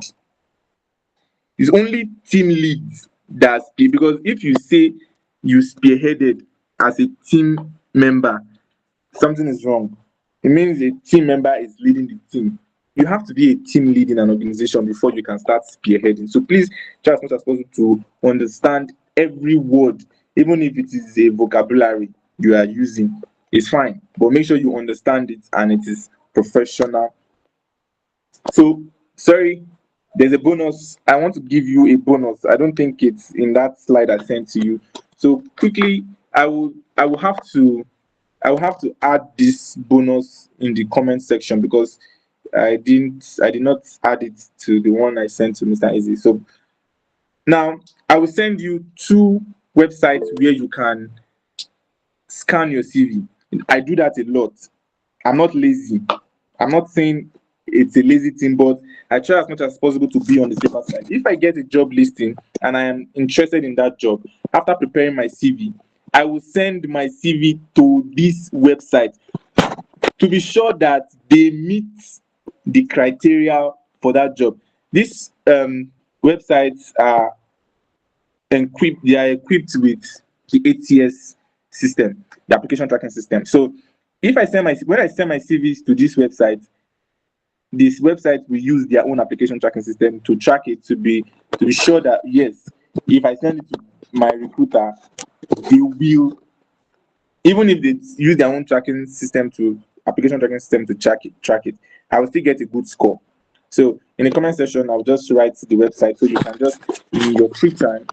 It's only team leads that spear, because if you say you spearheaded as a team member, something is wrong. It means a team member is leading the team. You have to be a team lead in an organization before you can start spearheading. So please try as much as possible to understand every word, even if it is a vocabulary you are using. It's fine, but make sure you understand it and it is professional. So, sorry, there's a bonus. I want to give you a bonus. I don't think it's in that slide I sent to you. So quickly, I will have to add this bonus in the comment section, because I did not add it to the one I sent to Mr. Easy. So now I will send you 2 websites where you can scan your CV. I do that a lot. I'm not lazy. I'm not saying it's a lazy thing, but I try as much as possible to be on the safer side. If I get a job listing and I am interested in that job, after preparing my CV, I will send my CV to this website to be sure that they meet the criteria for that job. These websites are they are equipped with the ATS system, the application tracking system. So if I send my when I send my CVs to this website will use their own application tracking system to track it to be sure that yes, if I send it to my recruiter, they will, even if they use their own tracking system to application tracking system to track it, I will still get a good score. So in the comment section, I'll just write the website so you can just in your free time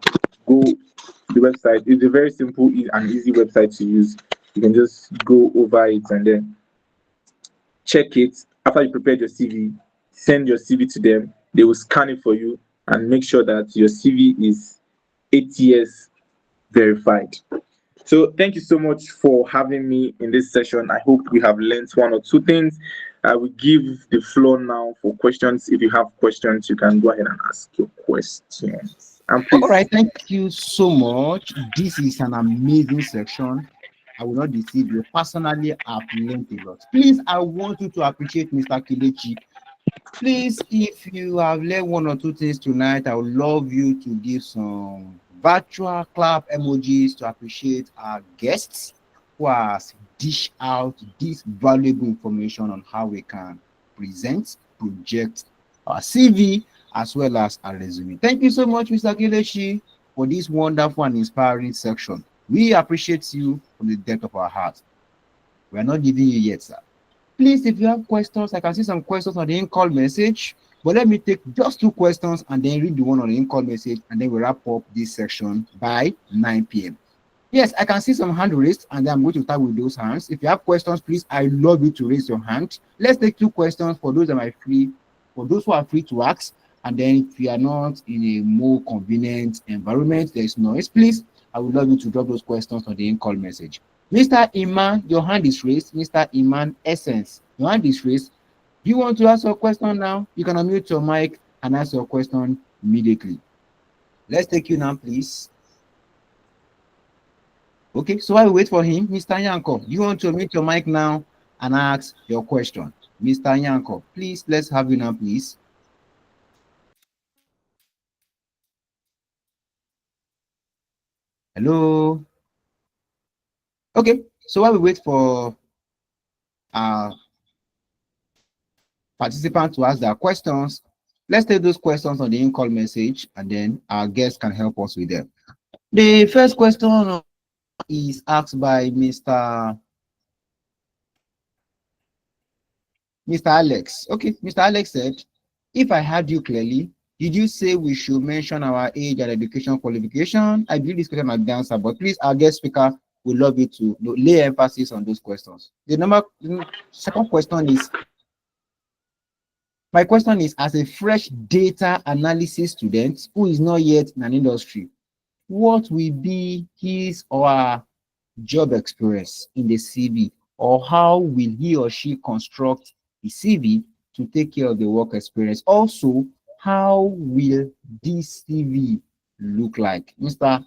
go to the website. It's a very simple and easy website to use. You can just go over it and then check it. After you prepared your CV, send your CV to them. They will scan it for you and make sure that your CV is ATS verified. So thank you so much for having me in this session. I hope we have learned 1 or 2 things. I will give the floor now for questions. If you have questions, you can go ahead and ask your questions. And please. All right, thank you so much. This is an amazing section. I will not deceive you. Personally, I've learned a lot. Please, I want you to appreciate Mr. Kelechi. Please, if you have learned 1 or 2 things tonight, I would love you to give some virtual clap emojis to appreciate our guests who has dished out this valuable information on how we can present, project our CV as well as our resume. Thank you so much, Mr. Kelechi, for this wonderful and inspiring section. We appreciate you from the depth of our heart. We are not giving you yet, sir. Please, if you have questions, I can see some questions on the in-call message, but let me take just 2 questions and then read the one on the in-call message, and then we wrap up this section by 9 p.m. Yes, I can see some hand raised, and I'm going to start with those hands. If you have questions, please, I love you to raise your hand. Let's take 2 questions for those that are free, for those who are free to ask, and then if you are not in a more convenient environment, there is noise, please, I would love you to drop those questions on the in-call message. Mr. Iman, your hand is raised. Mr. Iman Essence, your hand is raised. Do you want to ask your question now? You can unmute your mic and ask your question immediately. Let's take you now, please. Okay, so I wait for him. Mr. Yanko, you want to unmute your mic now and ask your question? Mr. Yanko, please, let's have you now, please. Hello. Okay, so while we wait for our participants to ask their questions, let's take those questions on the in-call message, and then our guests can help us with them. The first question is asked by Mr. Alex. Okay, Mr. Alex said, if I heard you clearly, did you say we should mention our age and education qualification? I believe this question might be answered, but please, our guest speaker would love you to lay emphasis on those questions. The second question is, my question is, as a fresh data analysis student who is not yet in an industry, what will be his or her job experience in the CV, or how will he or she construct the CV to take care of the work experience? Also, how will this CV look like? Mr.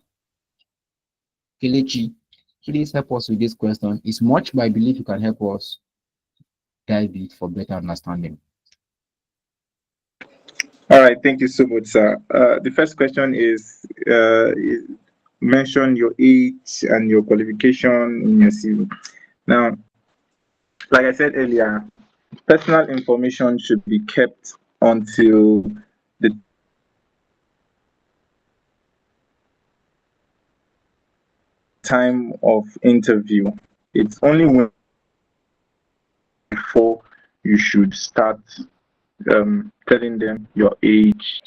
Kelechi, please help us with this question. It's much, but I believe you can help us dive it for better understanding. All right, thank you so much, sir. The first question is mention your age and your qualification in your CV. Now, like I said earlier, personal information should be kept until the time of interview. It's only when before you should start telling them your age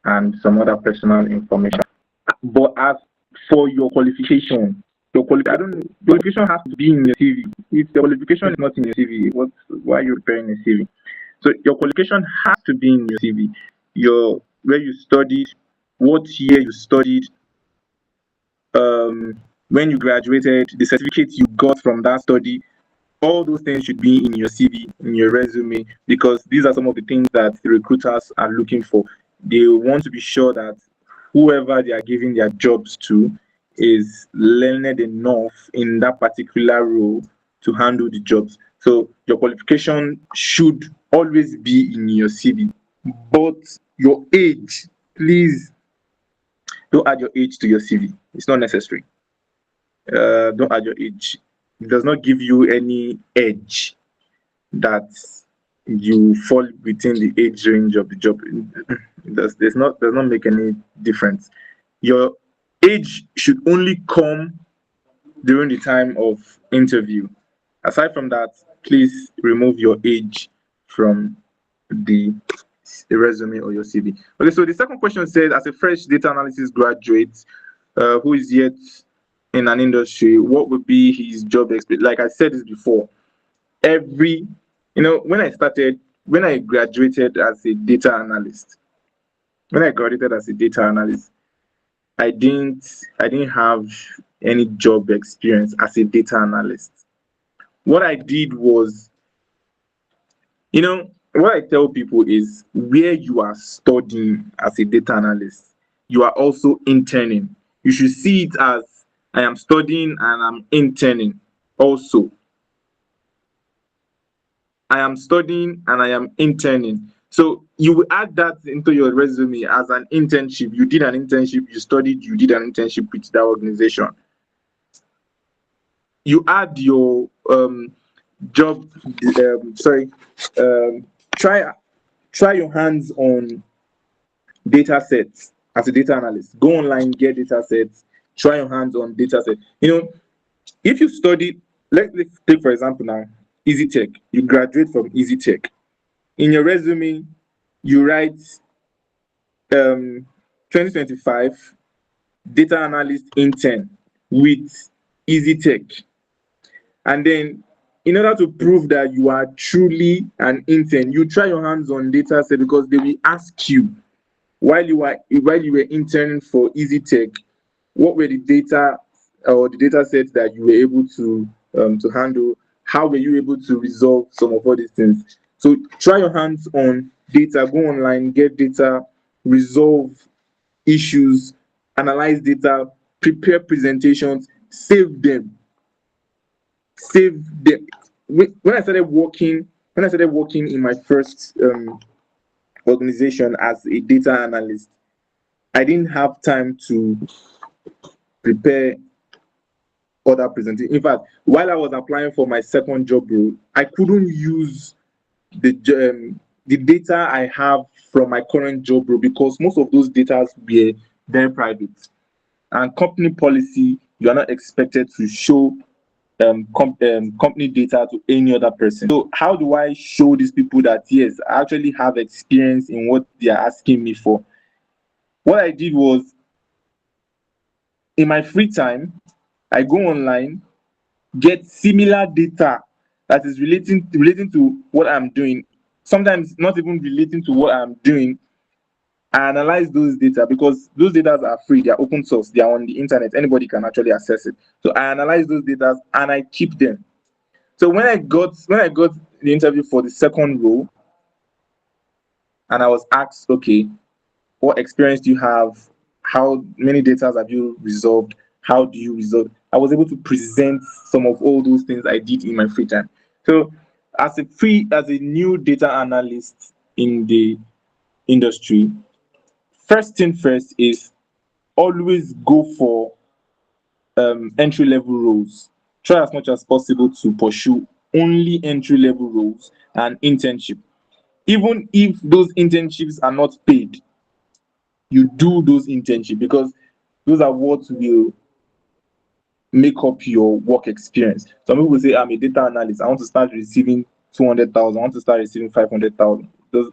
and some other personal information. But as for your qualification, qualification has to be in your CV. If the qualification is not in your CV, why are you preparing a CV? So your qualification has to be in your CV. Where you studied, what year you studied, when you graduated, the certificate you got from that study. All those things should be in your CV, in your resume, because these are some of the things that the recruiters are looking for. They want to be sure that whoever they are giving their jobs to is learned enough in that particular role to handle the jobs. So your qualification should always be in your CV. But your age, please don't add your age to your CV. It's not necessary. Don't add your age. It does not give you any edge that you fall within the age range of the job. Does not make any difference. Your age should only come during the time of interview. Aside from that, please remove your age from the resume or your CV. Okay, so the second question said, as a fresh data analysis graduate who is yet in an industry, what would be his job experience? Like I said this before, when I graduated as a data analyst, I didn't have any job experience as a data analyst. What I did was, what I tell people is, where you are studying as a data analyst, you are also interning. You should see it as, I am studying and I'm interning also. I am studying and I am interning. So you will add that into your resume as an internship. You did an internship, you studied, you did an internship with that organization. You add your job, try your hands on data sets as a data analyst. Go online, get data sets, try your hands on data sets. If you study, let's take for example now, Easy Tech. You graduate from Easy Tech. In your resume, you write 2025 data analyst intern with Easy Tech. And then in order to prove that you are truly an intern, you try your hands on data set, because they will ask you, while you were interning for Easy Tech, what were the data or the data sets that you were able to handle? How were you able to resolve some of all these things? So try your hands on data, go online, get data, resolve issues, analyze data, prepare presentations, save them. When I started working in my first organization as a data analyst, I didn't have time to prepare other presentations. In fact, while I was applying for my second job role, I couldn't use the data I have from my current job role, because most of those data were very private. And company policy, you are not expected to show company data to any other person. So how do I show these people that, yes, I actually have experience in what they are asking me for? What I did was, in my free time, I go online, get similar data that is relating to what I'm doing, sometimes not even relating to what I'm doing. I analyze those data, because those data are free, they are open source, they are on the internet, anybody can actually access it. So I analyze those data and I keep them. So when I got the interview for the second role, and I was asked, okay, what experience do you have? How many data have you resolved? How do you resolve? I was able to present some of all those things I did in my free time. So as a new data analyst in the industry, first thing first is always go for entry level roles. Try as much as possible to pursue only entry level roles and internship. Even if those internships are not paid, you do those internships, because those are what will make up your work experience. Some people say, I'm a data analyst, I want to start receiving 200,000, I want to start receiving 500,000.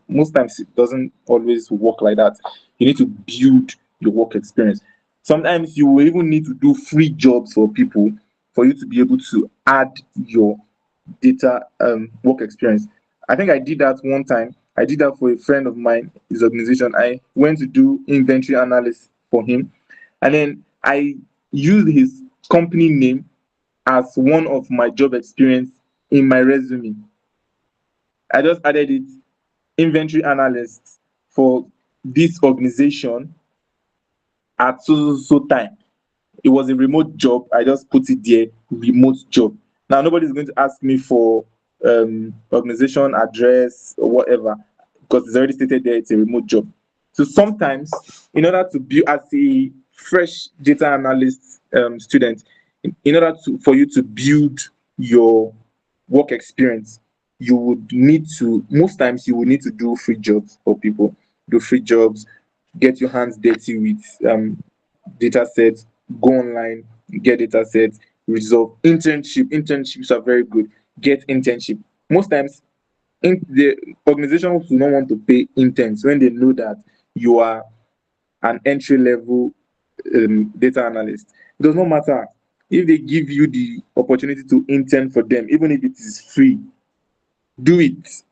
Most times it doesn't always work like that. You need to build your work experience. Sometimes you will even need to do free jobs for people for you to be able to add your data work experience. I think I did that one time. I did that for a friend of mine, his organization. I went to do inventory analysis for him, and then I used his company name as one of my job experience in my resume. I just added it, inventory analyst for this organization at so time. It was a remote job. I just put it there, remote job. Now nobody's going to ask me for organization address or whatever, because it's already stated there it's a remote job. So sometimes, in order to build as a fresh data analyst student, in order for you to build your work experience, you would need to, most times you will need to do free jobs for people, do free jobs, get your hands dirty with data sets, go online, get data sets, resolve internship. Internships are very good. Get internship. Most times, the organizations do not want to pay interns when they know that you are an entry level data analyst. It does not matter if they give you the opportunity to intern for them, even if it is free. Do it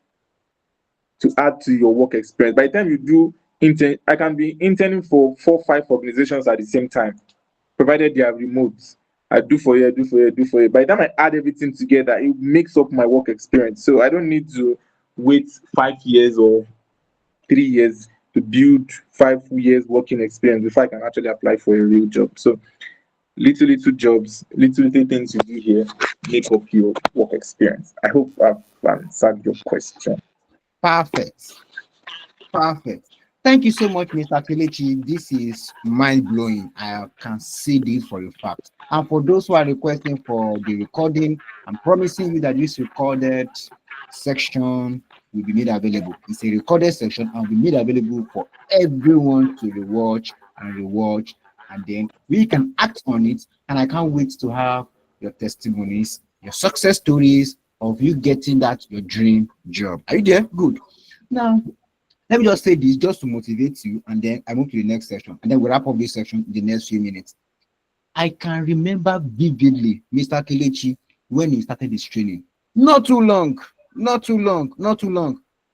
to add to your work experience. By the time you do intern, I can be interning for 4 or 5 organizations at the same time, provided they are remote. I do for you, I do for you, I do for you. By the time I add everything together, it makes up my work experience. So I don't need to wait 5 years or 3 years to build 5 years working experience before I can actually apply for a real job. So little jobs, little things you do here make up your work experience. I hope I've answered your question. Perfect. Perfect. Thank you so much, Mr. Kelechi. This is mind blowing. I can see this for a fact. And for those who are requesting for the recording, I'm promising you that this recorded section will be made available. It's a recorded section and will be made available for everyone to rewatch and rewatch, and then we can act on it. And I can't wait to have your testimonies, your success stories of you getting that your dream job. Are you there? Good. Now, let me just say this just to motivate you, and then I move to the next section, and then we'll wrap up this section in the next few minutes. I can remember vividly Mr. Kelechi when he started his training. Not too long,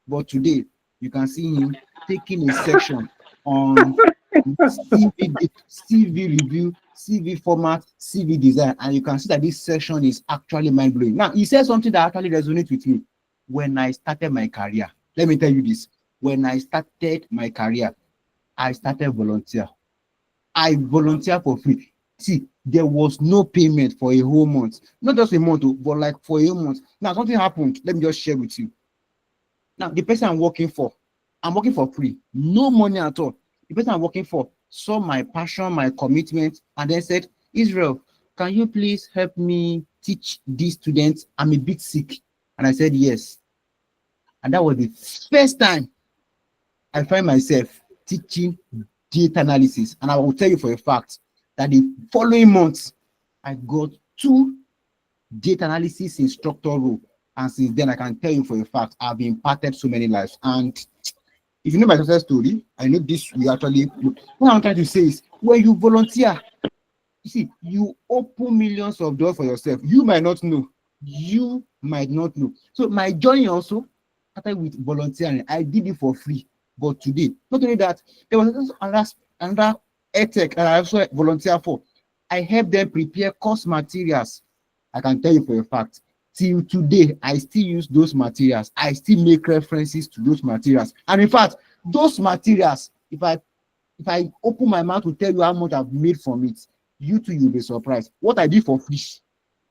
but today you can see him taking a section on CV review, CV format, CV design, and you can see that this section is actually mind blowing. Now, he said something that actually resonates with me. When I started my career, let me tell you this. When I started my career, I started volunteer. I volunteer for free. See, there was no payment for a whole month. Not just a month, but like for a whole month. Now, something happened. Let me just share with you. Now, the person I'm working for free. No money at all. The person I'm working for saw my passion, my commitment, and then said, Israel, can you please help me teach these students? I'm a bit sick. And I said, yes. And that was the first time I find myself teaching data analysis. And I will tell you for a fact that the following months, I got 2 data analysis instructor role. And since then, I can tell you for a fact, I've impacted so many lives. And if you know my success story, I know this will actually, what I'm trying to say is, when you volunteer, you see, you open millions of doors for yourself. You might not know. So my journey also started with volunteering. I did it for free. But today, not only that, there was another edtech that I also volunteer for. I help them prepare course materials. I can tell you for a fact, till today, I still use those materials. I still make references to those materials. And in fact, those materials, if I open my mouth to tell you how much I've made from it, you too, you'll be surprised. What I did for fish,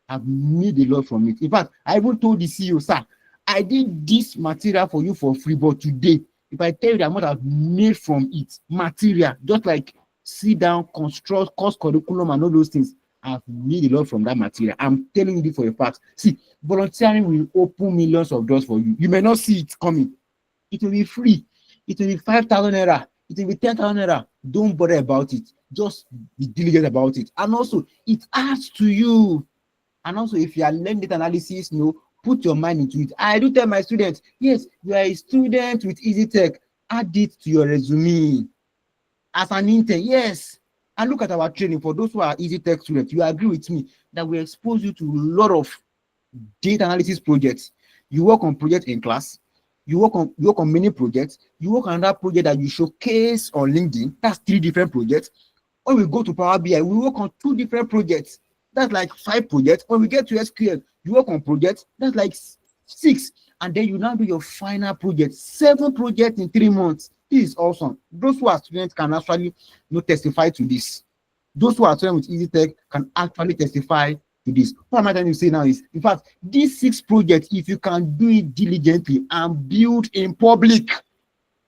I've made a lot from it. In fact, I even told the CEO, sir, I did this material for you for free, but today, if I tell you the amount I've made from it, material, just like sit down, construct, course curriculum, and all those things, I've made a lot from that material. I'm telling you for a fact. See, volunteering will open millions of doors for you. You may not see it coming. It will be free. It will be 5,000 naira. It will be 10,000 naira. Don't bother about it. Just be diligent about it. And also, it adds to you. And also, if you are learning data analysis, put your mind into it. I do tell my students, yes, you are a student with EasyTech. Add it to your resume as an intern. Yes. And look at our training. For those who are EasyTech students, you agree with me that we expose you to a lot of data analysis projects. You work on projects in class. you work on many projects, you work on that project that you showcase on LinkedIn. That's 3 different projects. When we go to Power BI, we work on 2 different projects. That's like 5 projects. When we get to SQL, you work on projects. That's like 6. And then you now do your final project. 7 projects in 3 months. This is awesome. Those who are students can actually testify to this. Those who are trained with EasyTech can actually testify to this. What am I trying to say now is, in fact, these 6 projects, if you can do it diligently and build in public,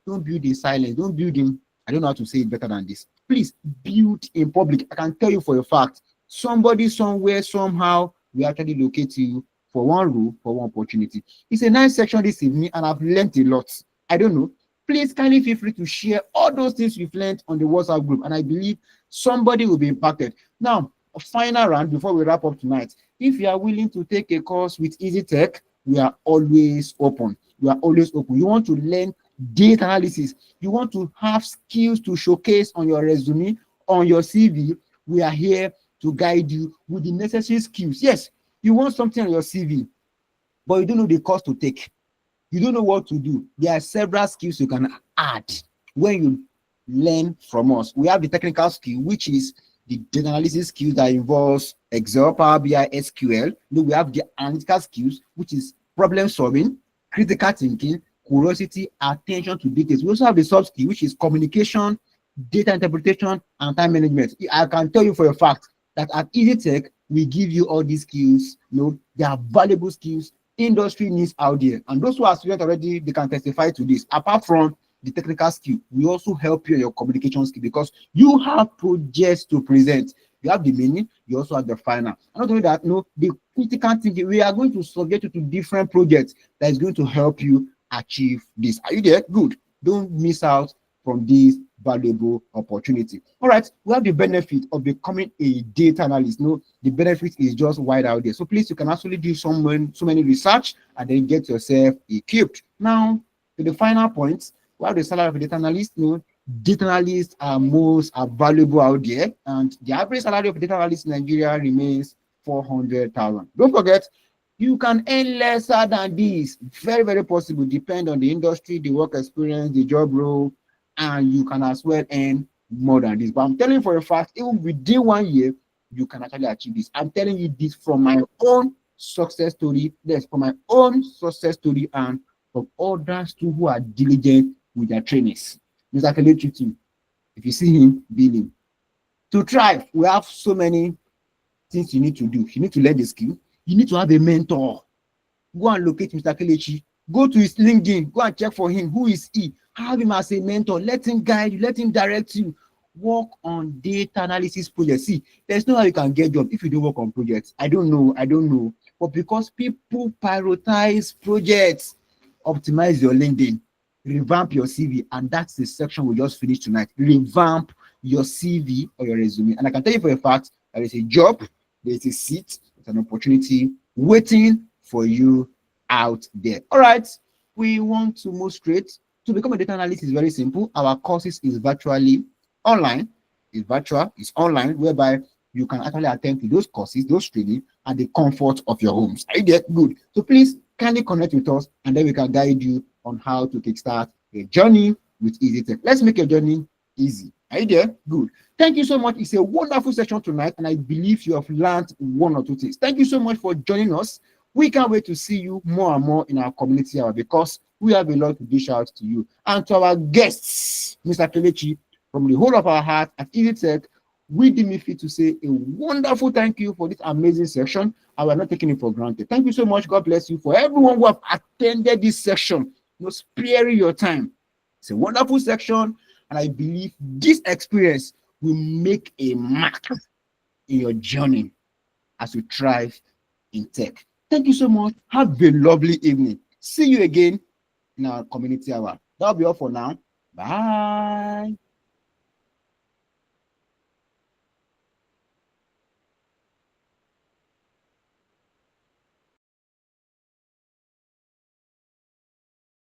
don't build in silence, don't build in, I don't know how to say it better than this. Please build in public. I can tell you for a fact, somebody somewhere, somehow, will actually locate you for one role, for one opportunity. It's a nice section this evening, and I've learned a lot. I don't know. Please kindly feel free to share all those things you've learned on the WhatsApp group, and I believe somebody will be impacted. Now, a final round before we wrap up tonight. If you are willing to take a course with EasyTech, we are always open. We are always open. You want to learn data analysis, you want to have skills to showcase on your resume, on your CV, we are here to guide you with the necessary skills. Yes, you want something on your CV, but you don't know the course to take. You don't know what to do. There are several skills you can add when you learn from us. We have the technical skill, which is the data analysis skills that involves Excel, Power BI, SQL. Then we have the analytical skills, which is problem solving, critical thinking, curiosity, attention to details. We also have the soft skill, which is communication, data interpretation, and time management. I can tell you for a fact that at EasyTech, we give you all these skills. They are valuable skills industry needs out there. And those who are students already, they can testify to this. Apart from the technical skill, we also help you in your communication skill, because you have projects to present. You have the meaning, you also have the final. And not only that, the critical thinking, we are going to subject you to different projects that is going to help you achieve this. Are you there? Good. Don't miss out from this valuable opportunity. All right, we have the benefit of becoming a data analyst. The benefit is just wide out there. So please, you can actually do so many research and then get yourself equipped. Now, to the final point, we have the salary of a data analyst. Data analysts are valuable out there, and the average salary of a data analyst in Nigeria remains 400,000. Don't forget, you can earn lesser than this. Very, very possible. Depend on the industry, the work experience, the job role, and you can as well earn more than this. But I'm telling you for a fact, even within 1 year, you can actually achieve this. I'm telling you this from my own success story. Yes, from my own success story and from others too who are diligent with their trainings. Mr. Kelechi too. If you see him, bill him. To thrive, we have so many things you need to do. You need to learn the skill. You need to have a mentor. Go and locate Mr. Kelechi. Go to his LinkedIn. Go and check for him. Who is he? Have him as a mentor. Let him guide you. Let him direct you. Work on data analysis projects. See, there's no how you can get job if you don't work on projects. I don't know. But because people prioritize projects, optimize your LinkedIn, revamp your CV, and that's the section we just finished tonight. Revamp your CV or your resume. And I can tell you for a fact, there is a job, there is a seat, there's an opportunity waiting for you out there. All right, we want to move straight. To become a data analyst is very simple. Our courses is virtually online. It's virtual, it's online, whereby you can actually attend to those courses, those training at the comfort of your homes. Are you there? Good. So please kindly connect with us, and then we can guide you on how to kickstart a journey with EasyTech. Let's make your journey easy. Are you there? Good. Thank you so much. It's a wonderful session tonight, and I believe you have learned 1 or 2 things. Thank you so much for joining us. We can't wait to see you more and more in our community hour, because we have a lot to dish out to you. And to our guests, Mr. Kelechi, from the whole of our heart at EasyTech, we deem it fit to say a wonderful thank you for this amazing session, and we're not taking it for granted. Thank you so much. God bless you. For everyone who have attended this session, sparing your time. It's a wonderful section, and I believe this experience will make a mark in your journey as you thrive in tech. Thank you so much. Have a lovely evening. See you again in our community hour. That'll be all for now. Bye.